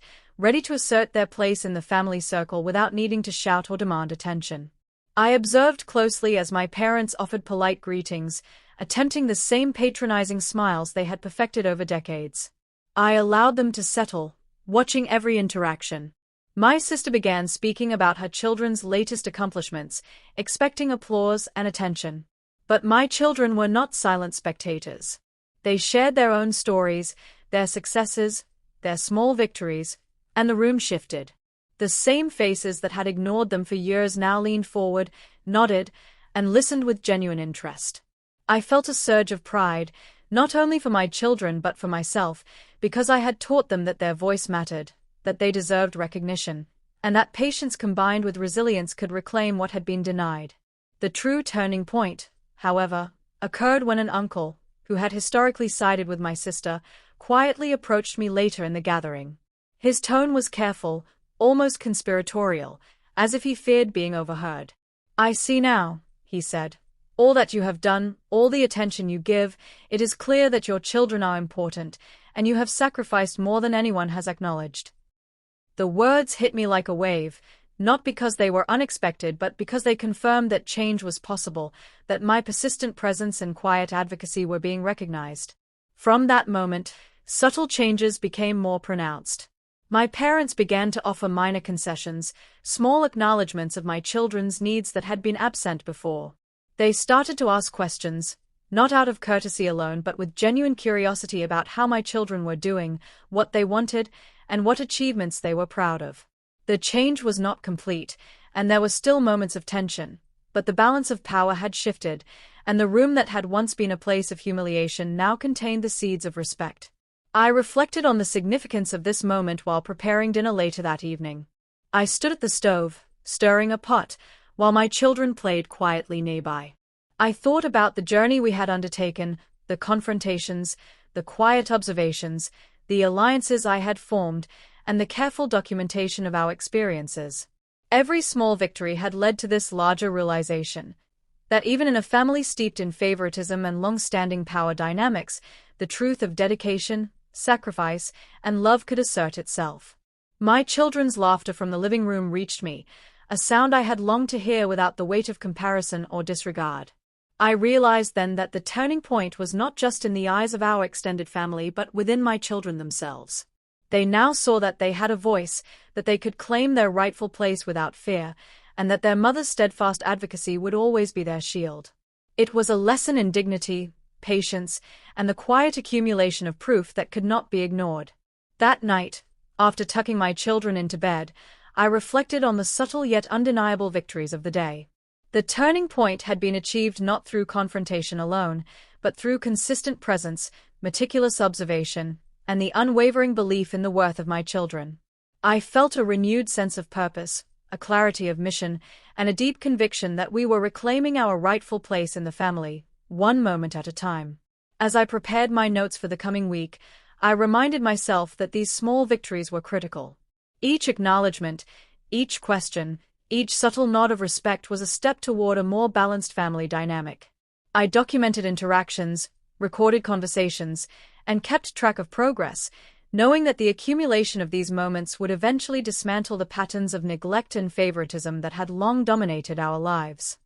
A: ready to assert their place in the family circle without needing to shout or demand attention. I observed closely as my parents offered polite greetings, attempting the same patronizing smiles they had perfected over decades. I allowed them to settle, watching every interaction. My sister began speaking about her children's latest accomplishments, expecting applause and attention. But my children were not silent spectators. They shared their own stories, their successes, their small victories, and the room shifted. The same faces that had ignored them for years now leaned forward, nodded, and listened with genuine interest. I felt a surge of pride, not only for my children but for myself, because I had taught them that their voice mattered, that they deserved recognition, and that patience combined with resilience could reclaim what had been denied. The true turning point, however, occurred when an uncle, who had historically sided with my sister, quietly approached me later in the gathering. His tone was careful, almost conspiratorial, as if he feared being overheard. "I see now," he said. "All that you have done, all the attention you give, it is clear that your children are important, and you have sacrificed more than anyone has acknowledged." The words hit me like a wave, not because they were unexpected but because they confirmed that change was possible, that my persistent presence and quiet advocacy were being recognized. From that moment, subtle changes became more pronounced. My parents began to offer minor concessions, small acknowledgments of my children's needs that had been absent before. They started to ask questions, not out of courtesy alone but with genuine curiosity about how my children were doing, what they wanted, and what achievements they were proud of. The change was not complete, and there were still moments of tension, but the balance of power had shifted, and the room that had once been a place of humiliation now contained the seeds of respect. I reflected on the significance of this moment while preparing dinner later that evening. I stood at the stove, stirring a pot, while my children played quietly nearby. I thought about the journey we had undertaken, the confrontations, the quiet observations, the alliances I had formed, and the careful documentation of our experiences. Every small victory had led to this larger realization, that even in a family steeped in favoritism and long-standing power dynamics, the truth of dedication, sacrifice, and love could assert itself. My children's laughter from the living room reached me, a sound I had longed to hear without the weight of comparison or disregard. I realized then that the turning point was not just in the eyes of our extended family but within my children themselves. They now saw that they had a voice, that they could claim their rightful place without fear, and that their mother's steadfast advocacy would always be their shield. It was a lesson in dignity, patience, and the quiet accumulation of proof that could not be ignored. That night, after tucking my children into bed, I reflected on the subtle yet undeniable victories of the day. The turning point had been achieved not through confrontation alone, but through consistent presence, meticulous observation, and the unwavering belief in the worth of my children. I felt a renewed sense of purpose, a clarity of mission, and a deep conviction that we were reclaiming our rightful place in the family, one moment at a time. As I prepared my notes for the coming week, I reminded myself that these small victories were critical. Each acknowledgement, each question, each subtle nod of respect was a step toward a more balanced family dynamic. I documented interactions, recorded conversations, and kept track of progress, knowing that the accumulation of these moments would eventually dismantle the patterns of neglect and favoritism that had long dominated our lives.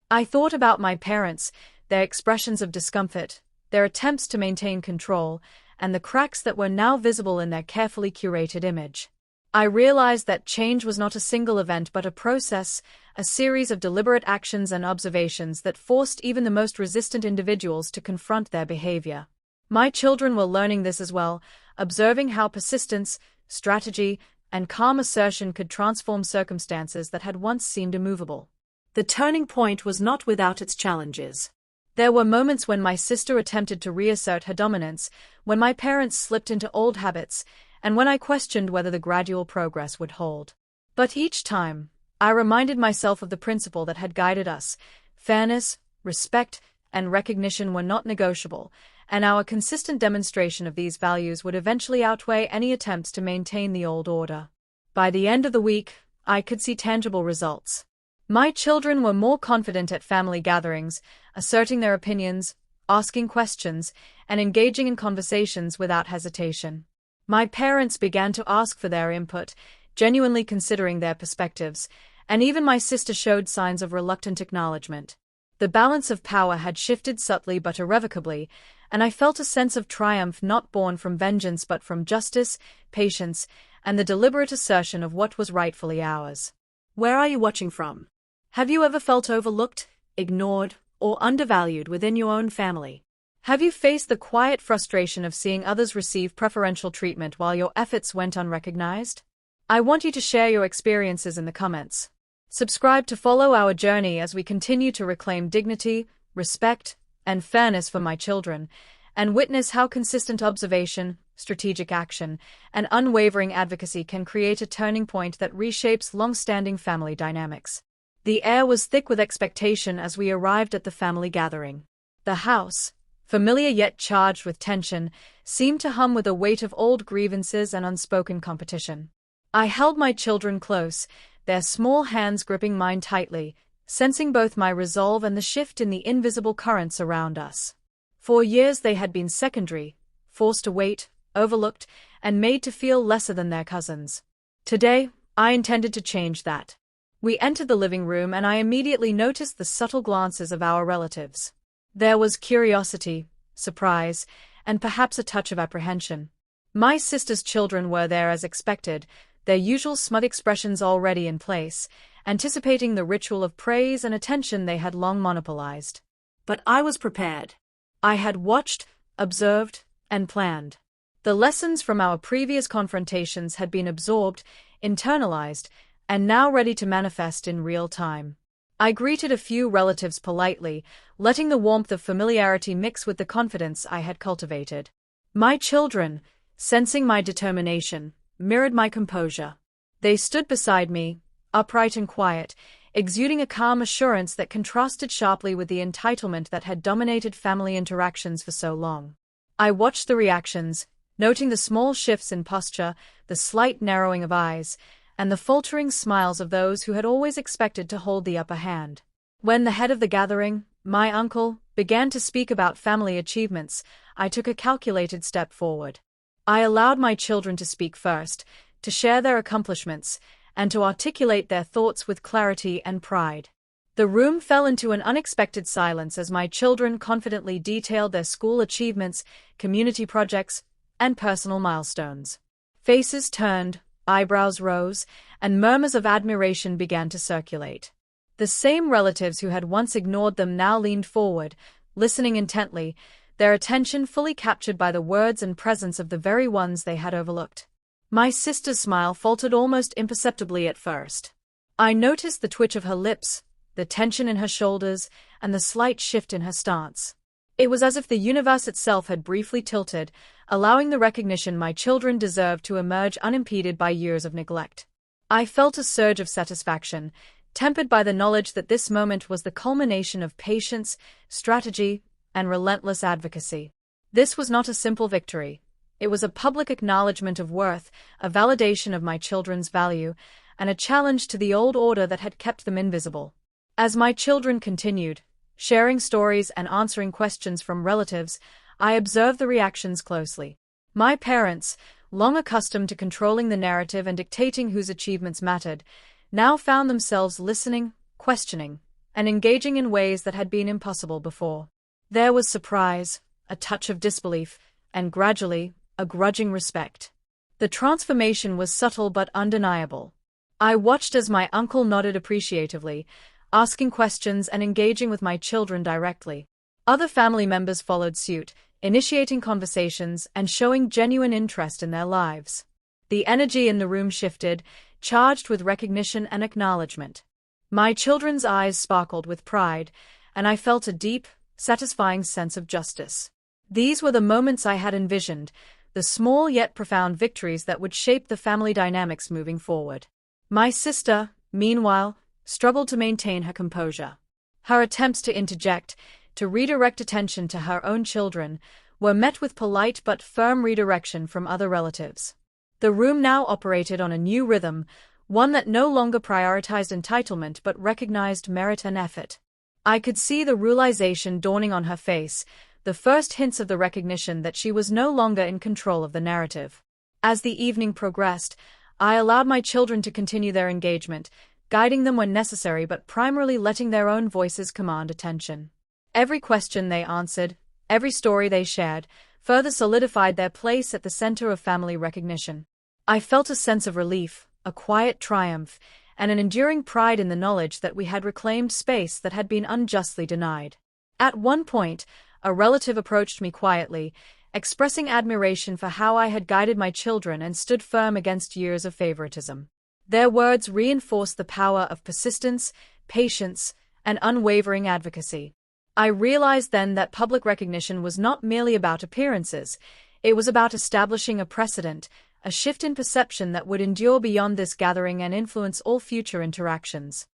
A: I thought about my parents, their expressions of discomfort, their attempts to maintain control, and the cracks that were now visible in their carefully curated image. I realized that change was not a single event but a process, a series of deliberate actions and observations that forced even the most resistant individuals to confront their behavior. My children were learning this as well, observing how persistence, strategy, and calm assertion could transform circumstances that had once seemed immovable. The turning point was not without its challenges. There were moments when my sister attempted to reassert her dominance, when my parents slipped into old habits, and when I questioned whether the gradual progress would hold. But each time, I reminded myself of the principle that had guided us: fairness, respect, and recognition were not negotiable, and our consistent demonstration of these values would eventually outweigh any attempts to maintain the old order. By the end of the week, I could see tangible results. My children were more confident at family gatherings, asserting their opinions, asking questions, and engaging in conversations without hesitation. My parents began to ask for their input, genuinely considering their perspectives, and even my sister showed signs of reluctant acknowledgement. The balance of power had shifted subtly but irrevocably, and I felt a sense of triumph not born from vengeance but from justice, patience, and the deliberate assertion of what was rightfully ours. Where are you watching from? Have you ever felt overlooked, ignored, or undervalued within your own family? Have you faced the quiet frustration of seeing others receive preferential treatment while your efforts went unrecognized? I want you to share your experiences in the comments. Subscribe to follow our journey as we continue to reclaim dignity, respect, and fairness for my children, and witness how consistent observation, strategic action, and unwavering advocacy can create a turning point that reshapes long-standing family dynamics. The air was thick with expectation as we arrived at the family gathering. The house, familiar yet charged with tension, seemed to hum with a weight of old grievances and unspoken competition. I held my children close, their small hands gripping mine tightly, sensing both my resolve and the shift in the invisible currents around us. For years they had been secondary, forced to wait, overlooked, and made to feel lesser than their cousins. Today, I intended to change that. We entered the living room and I immediately noticed the subtle glances of our relatives. There was curiosity, surprise, and perhaps a touch of apprehension. My sister's children were there as expected, their usual smug expressions already in place, anticipating the ritual of praise and attention they had long monopolized. But I was prepared. I had watched, observed, and planned. The lessons from our previous confrontations had been absorbed, internalized, and now ready to manifest in real time. I greeted a few relatives politely, letting the warmth of familiarity mix with the confidence I had cultivated. My children, sensing my determination, mirrored my composure. They stood beside me, upright and quiet, exuding a calm assurance that contrasted sharply with the entitlement that had dominated family interactions for so long. I watched the reactions, noting the small shifts in posture, the slight narrowing of eyes, and the faltering smiles of those who had always expected to hold the upper hand. When the head of the gathering, my uncle, began to speak about family achievements, I took a calculated step forward. I allowed my children to speak first, to share their accomplishments, and to articulate their thoughts with clarity and pride. The room fell into an unexpected silence as my children confidently detailed their school achievements, community projects, and personal milestones. Faces turned, eyebrows rose, and murmurs of admiration began to circulate. The same relatives who had once ignored them now leaned forward, listening intently, their attention fully captured by the words and presence of the very ones they had overlooked. My sister's smile faltered almost imperceptibly at first. I noticed the twitch of her lips, the tension in her shoulders, and the slight shift in her stance. It was as if the universe itself had briefly tilted, allowing the recognition my children deserved to emerge unimpeded by years of neglect. I felt a surge of satisfaction, tempered by the knowledge that this moment was the culmination of patience, strategy, and relentless advocacy. This was not a simple victory. It was a public acknowledgement of worth, a validation of my children's value, and a challenge to the old order that had kept them invisible. As my children continued, sharing stories and answering questions from relatives, I observed the reactions closely. My parents, long accustomed to controlling the narrative and dictating whose achievements mattered, now found themselves listening, questioning, and engaging in ways that had been impossible before. There was surprise, a touch of disbelief, and gradually, a grudging respect. The transformation was subtle but undeniable. I watched as my uncle nodded appreciatively, asking questions and engaging with my children directly. Other family members followed suit, initiating conversations and showing genuine interest in their lives. The energy in the room shifted, charged with recognition and acknowledgement. My children's eyes sparkled with pride, and I felt a deep, satisfying sense of justice. These were the moments I had envisioned, the small yet profound victories that would shape the family dynamics moving forward. My sister, meanwhile, struggled to maintain her composure. Her attempts to interject, to redirect attention to her own children, were met with polite but firm redirection from other relatives. The room now operated on a new rhythm, one that no longer prioritized entitlement but recognized merit and effort. I could see the realization dawning on her face, the first hints of the recognition that she was no longer in control of the narrative. As the evening progressed, I allowed my children to continue their engagement, guiding them when necessary but primarily letting their own voices command attention. Every question they answered, every story they shared, further solidified their place at the center of family recognition. I felt a sense of relief, a quiet triumph, and an enduring pride in the knowledge that we had reclaimed space that had been unjustly denied. At one point, a relative approached me quietly, expressing admiration for how I had guided my children and stood firm against years of favoritism. Their words reinforced the power of persistence, patience, and unwavering advocacy. I realized then that public recognition was not merely about appearances, it was about establishing a precedent, a shift in perception that would endure beyond this gathering and influence all future interactions.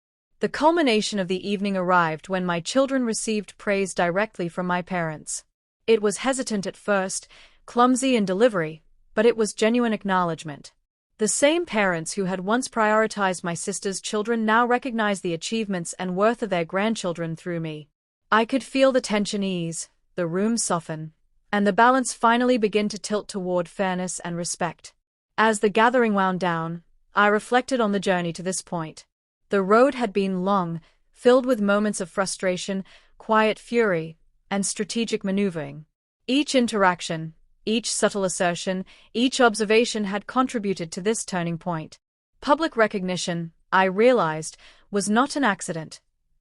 A: The culmination of the evening arrived when my children received praise directly from my parents. It was hesitant at first, clumsy in delivery, but it was genuine acknowledgement. The same parents who had once prioritized my sister's children now recognized the achievements and worth of their grandchildren through me. I could feel the tension ease, the room soften, and the balance finally begin to tilt toward fairness and respect. As the gathering wound down, I reflected on the journey to this point. The road had been long, filled with moments of frustration, quiet fury, and strategic maneuvering. Each interaction, each subtle assertion, each observation had contributed to this turning point. Public recognition, I realized, was not an accident.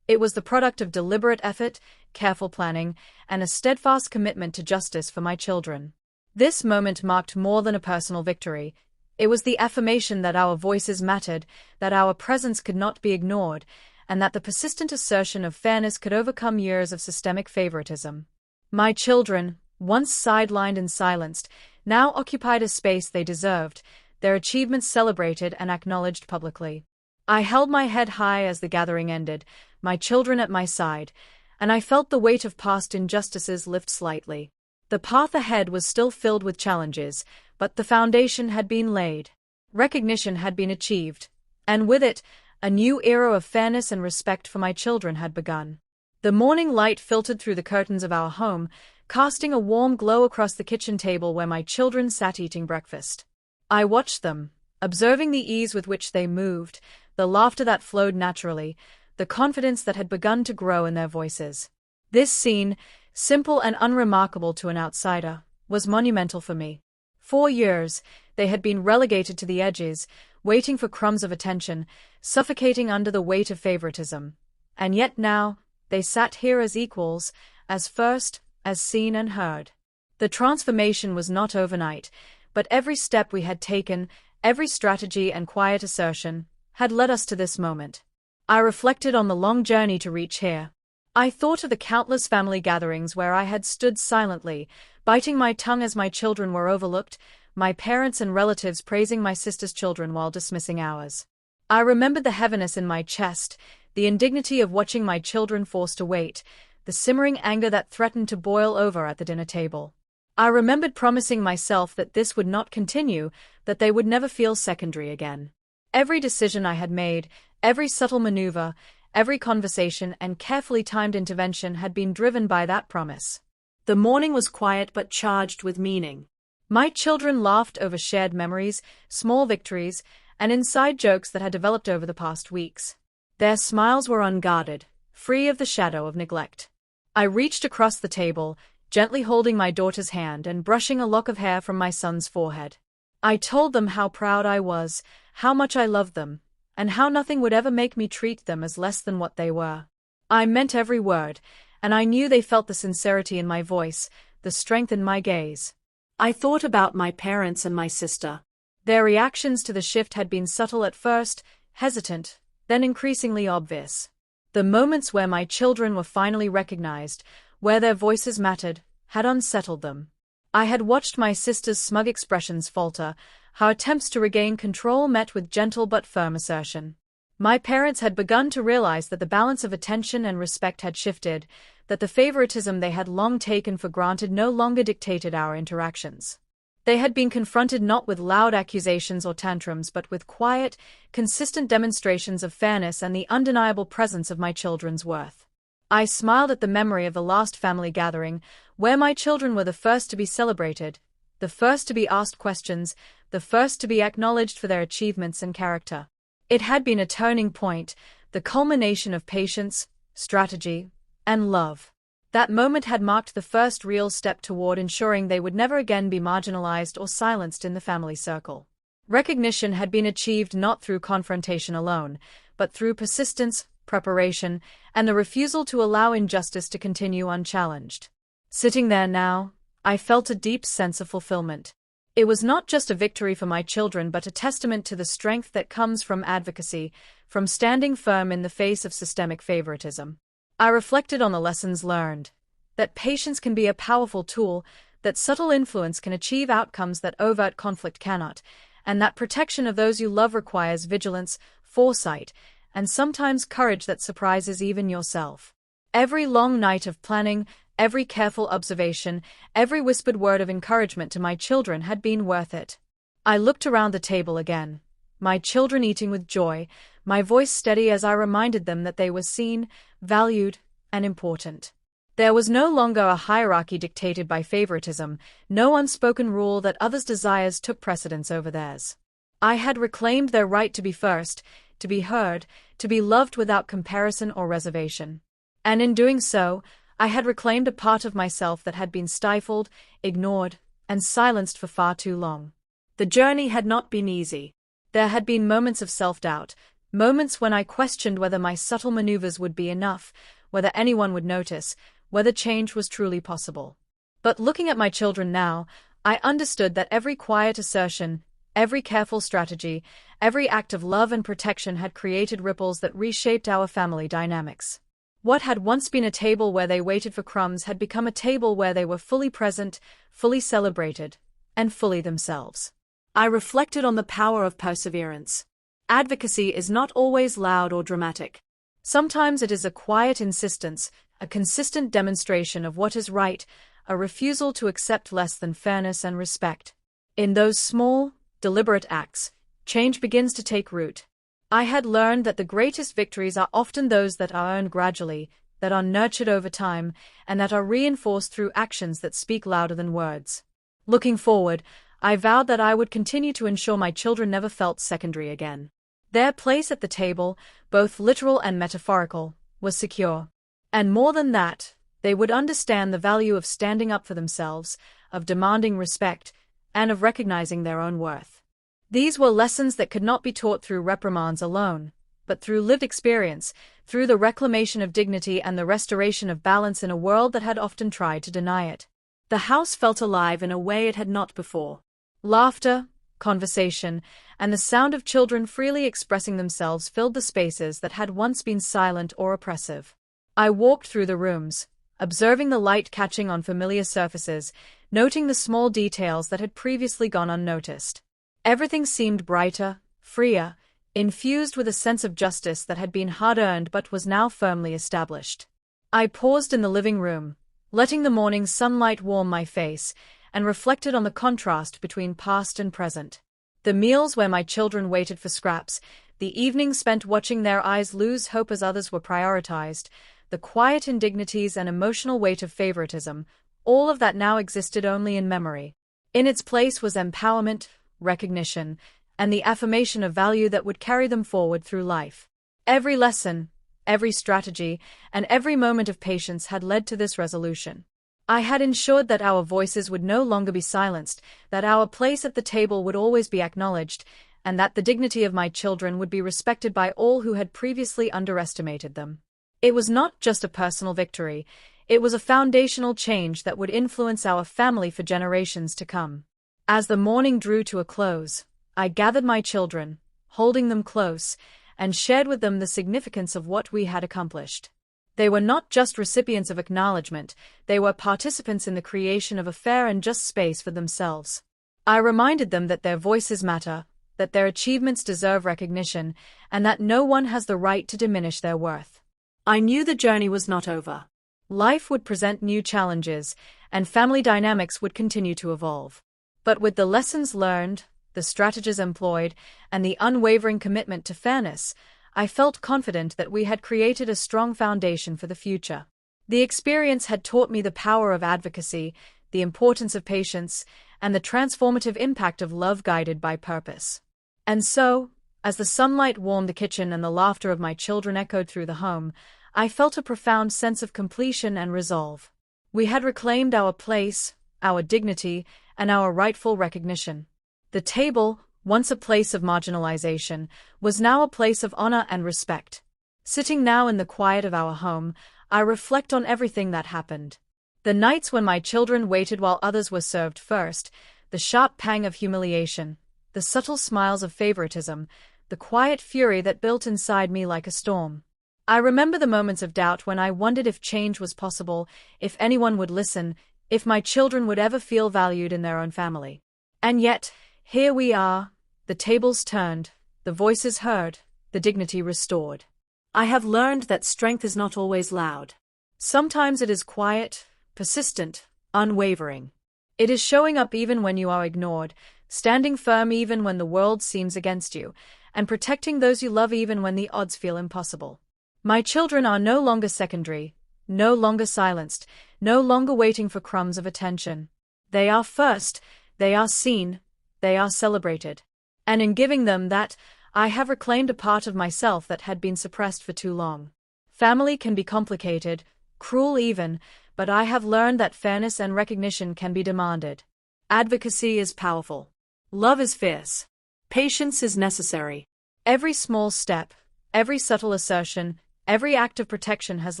A: It was the product of deliberate effort, careful planning, and a steadfast commitment to justice for my children. This moment marked more than a personal victory. It was the affirmation that our voices mattered, that our presence could not be ignored, and that the persistent assertion of fairness could overcome years of systemic favoritism. My children, once sidelined and silenced, now occupied a space they deserved, their achievements celebrated and acknowledged publicly. I held my head high as the gathering ended, my children at my side, and I felt the weight of past injustices lift slightly. The path ahead was still filled with challenges, but the foundation had been laid. Recognition had been achieved, and with it, a new era of fairness and respect for my children had begun. The morning light filtered through the curtains of our home, casting a warm glow across the kitchen table where my children sat eating breakfast. I watched them, observing the ease with which they moved, the laughter that flowed naturally, the confidence that had begun to grow in their voices. This scene, simple and unremarkable to an outsider, was monumental for me. 4 years, they had been relegated to the edges, waiting for crumbs of attention, suffocating under the weight of favoritism. And yet now, they sat here as equals, as first, as seen and heard. The transformation was not overnight, but every step we had taken, every strategy and quiet assertion, had led us to this moment. I reflected on the long journey to reach here. I thought of the countless family gatherings where I had stood silently, biting my tongue as my children were overlooked, my parents and relatives praising my sister's children while dismissing ours. I remembered the heaviness in my chest, the indignity of watching my children forced to wait, the simmering anger that threatened to boil over at the dinner table. I remembered promising myself that this would not continue, that they would never feel secondary again. Every decision I had made, every subtle maneuver, every conversation and carefully timed intervention had been driven by that promise. The morning was quiet but charged with meaning. My children laughed over shared memories, small victories, and inside jokes that had developed over the past weeks. Their smiles were unguarded, free of the shadow of neglect. I reached across the table, gently holding my daughter's hand and brushing a lock of hair from my son's forehead. I told them how proud I was, how much I loved them, and how nothing would ever make me treat them as less than what they were. I meant every word, and I knew they felt the sincerity in my voice, the strength in my gaze. I thought about my parents and my sister. Their reactions to the shift had been subtle at first, hesitant, then increasingly obvious. The moments where my children were finally recognized, where their voices mattered, had unsettled them. I had watched my sister's smug expressions falter, her attempts to regain control met with gentle but firm assertion. My parents had begun to realize that the balance of attention and respect had shifted, that the favoritism they had long taken for granted no longer dictated our interactions. They had been confronted not with loud accusations or tantrums but with quiet, consistent demonstrations of fairness and the undeniable presence of my children's worth. I smiled at the memory of the last family gathering, where my children were the first to be celebrated, the first to be asked questions, the first to be acknowledged for their achievements and character. It had been a turning point, the culmination of patience, strategy, and love. That moment had marked the first real step toward ensuring they would never again be marginalized or silenced in the family circle. Recognition had been achieved not through confrontation alone, but through persistence, preparation, and the refusal to allow injustice to continue unchallenged. Sitting there now, I felt a deep sense of fulfillment. It was not just a victory for my children but a testament to the strength that comes from advocacy, from standing firm in the face of systemic favoritism. I reflected on the lessons learned, that patience can be a powerful tool, that subtle influence can achieve outcomes that overt conflict cannot, and that protection of those you love requires vigilance, foresight, and sometimes courage that surprises even yourself. Every long night of planning, every careful observation, every whispered word of encouragement to my children had been worth it. I looked around the table again, my children eating with joy, my voice steady as I reminded them that they were seen, valued, and important. There was no longer a hierarchy dictated by favoritism, no unspoken rule that others' desires took precedence over theirs. I had reclaimed their right to be first, to be heard, to be loved without comparison or reservation. And in doing so, I had reclaimed a part of myself that had been stifled, ignored, and silenced for far too long. The journey had not been easy. There had been moments of self-doubt, moments when I questioned whether my subtle maneuvers would be enough, whether anyone would notice, whether change was truly possible. But looking at my children now, I understood that every quiet assertion, every careful strategy, every act of love and protection had created ripples that reshaped our family dynamics. What had once been a table where they waited for crumbs had become a table where they were fully present, fully celebrated, and fully themselves. I reflected on the power of perseverance. Advocacy is not always loud or dramatic. Sometimes it is a quiet insistence, a consistent demonstration of what is right, a refusal to accept less than fairness and respect. In those small, deliberate acts, change begins to take root. I had learned that the greatest victories are often those that are earned gradually, that are nurtured over time, and that are reinforced through actions that speak louder than words. Looking forward, I vowed that I would continue to ensure my children never felt secondary again. Their place at the table, both literal and metaphorical, was secure. And more than that, they would understand the value of standing up for themselves, of demanding respect, and of recognizing their own worth. These were lessons that could not be taught through reprimands alone, but through lived experience, through the reclamation of dignity and the restoration of balance in a world that had often tried to deny it. The house felt alive in a way it had not before. Laughter, conversation, and the sound of children freely expressing themselves filled the spaces that had once been silent or oppressive. I walked through the rooms, observing the light catching on familiar surfaces, noting the small details that had previously gone unnoticed. Everything seemed brighter, freer, infused with a sense of justice that had been hard-earned but was now firmly established. I paused in the living room, letting the morning sunlight warm my face, and reflected on the contrast between past and present. The meals where my children waited for scraps, the evenings spent watching their eyes lose hope as others were prioritized, the quiet indignities and emotional weight of favoritism, all of that now existed only in memory. In its place was empowerment, recognition, and the affirmation of value that would carry them forward through life. Every lesson, every strategy, and every moment of patience had led to this resolution. I had ensured that our voices would no longer be silenced, that our place at the table would always be acknowledged, and that the dignity of my children would be respected by all who had previously underestimated them. It was not just a personal victory, it was a foundational change that would influence our family for generations to come. As the morning drew to a close, I gathered my children, holding them close, and shared with them the significance of what we had accomplished. They were not just recipients of acknowledgement, they were participants in the creation of a fair and just space for themselves. I reminded them that their voices matter, that their achievements deserve recognition, and that no one has the right to diminish their worth. I knew the journey was not over. Life would present new challenges, and family dynamics would continue to evolve. But with the lessons learned, the strategies employed, and the unwavering commitment to fairness, I felt confident that we had created a strong foundation for the future. The experience had taught me the power of advocacy, the importance of patience, and the transformative impact of love guided by purpose. And so, as the sunlight warmed the kitchen and the laughter of my children echoed through the home, I felt a profound sense of completion and resolve. We had reclaimed our place, our dignity, and our rightful recognition. The table, once a place of marginalization, was now a place of honor and respect. Sitting now in the quiet of our home, I reflect on everything that happened. The nights when my children waited while others were served first, the sharp pang of humiliation, the subtle smiles of favoritism, the quiet fury that built inside me like a storm. I remember the moments of doubt when I wondered if change was possible, if anyone would listen, if my children would ever feel valued in their own family. And yet, here we are, the tables turned, the voices heard, the dignity restored. I have learned that strength is not always loud. Sometimes it is quiet, persistent, unwavering. It is showing up even when you are ignored, standing firm even when the world seems against you, and protecting those you love even when the odds feel impossible. My children are no longer secondary, no longer silenced, no longer waiting for crumbs of attention. They are first, they are seen, they are celebrated. And in giving them that, I have reclaimed a part of myself that had been suppressed for too long. Family can be complicated, cruel even, but I have learned that fairness and recognition can be demanded. Advocacy is powerful. Love is fierce. Patience is necessary. Every small step, every subtle assertion, every act of protection has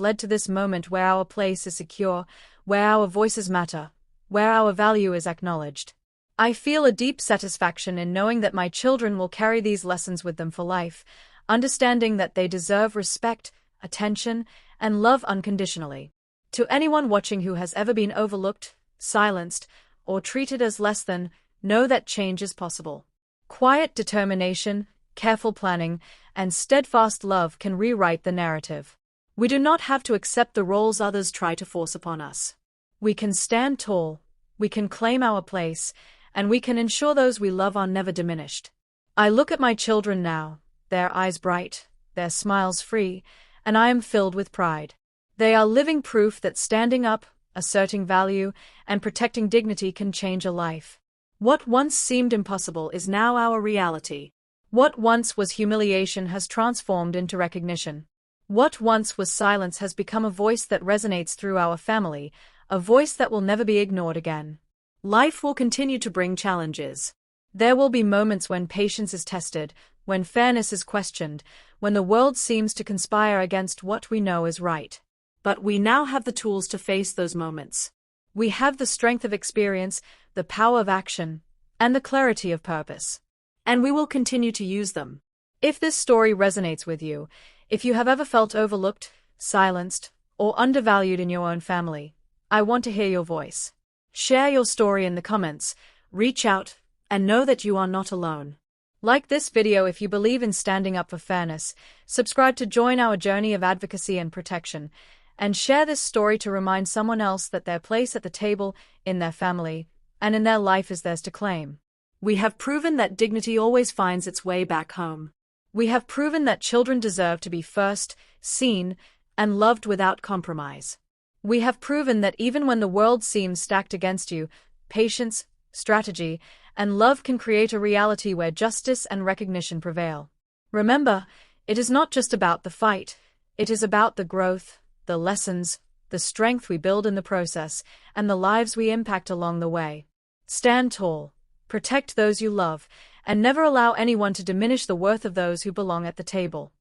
A: led to this moment where our place is secure, where our voices matter, where our value is acknowledged. I feel a deep satisfaction in knowing that my children will carry these lessons with them for life, understanding that they deserve respect, attention, and love unconditionally. To anyone watching who has ever been overlooked, silenced, or treated as less than, know that change is possible. Quiet determination, careful planning, and steadfast love can rewrite the narrative. We do not have to accept the roles others try to force upon us. We can stand tall, we can claim our place, and we can ensure those we love are never diminished. I look at my children now, their eyes bright, their smiles free, and I am filled with pride. They are living proof that standing up, asserting value, and protecting dignity can change a life. What once seemed impossible is now our reality. What once was humiliation has transformed into recognition. What once was silence has become a voice that resonates through our family, a voice that will never be ignored again. Life will continue to bring challenges. There will be moments when patience is tested, when fairness is questioned, when the world seems to conspire against what we know is right. But we now have the tools to face those moments. We have the strength of experience, the power of action, and the clarity of purpose. And we will continue to use them. If this story resonates with you, if you have ever felt overlooked, silenced, or undervalued in your own family, I want to hear your voice. Share your story in the comments, reach out, and know that you are not alone. Like this video if you believe in standing up for fairness, subscribe to join our journey of advocacy and protection, and share this story to remind someone else that their place at the table, in their family, and in their life is theirs to claim. We have proven that dignity always finds its way back home. We have proven that children deserve to be first, seen, and loved without compromise. We have proven that even when the world seems stacked against you, patience, strategy, and love can create a reality where justice and recognition prevail. Remember, it is not just about the fight, it is about the growth, the lessons, the strength we build in the process, and the lives we impact along the way. Stand tall, protect those you love, and never allow anyone to diminish the worth of those who belong at the table.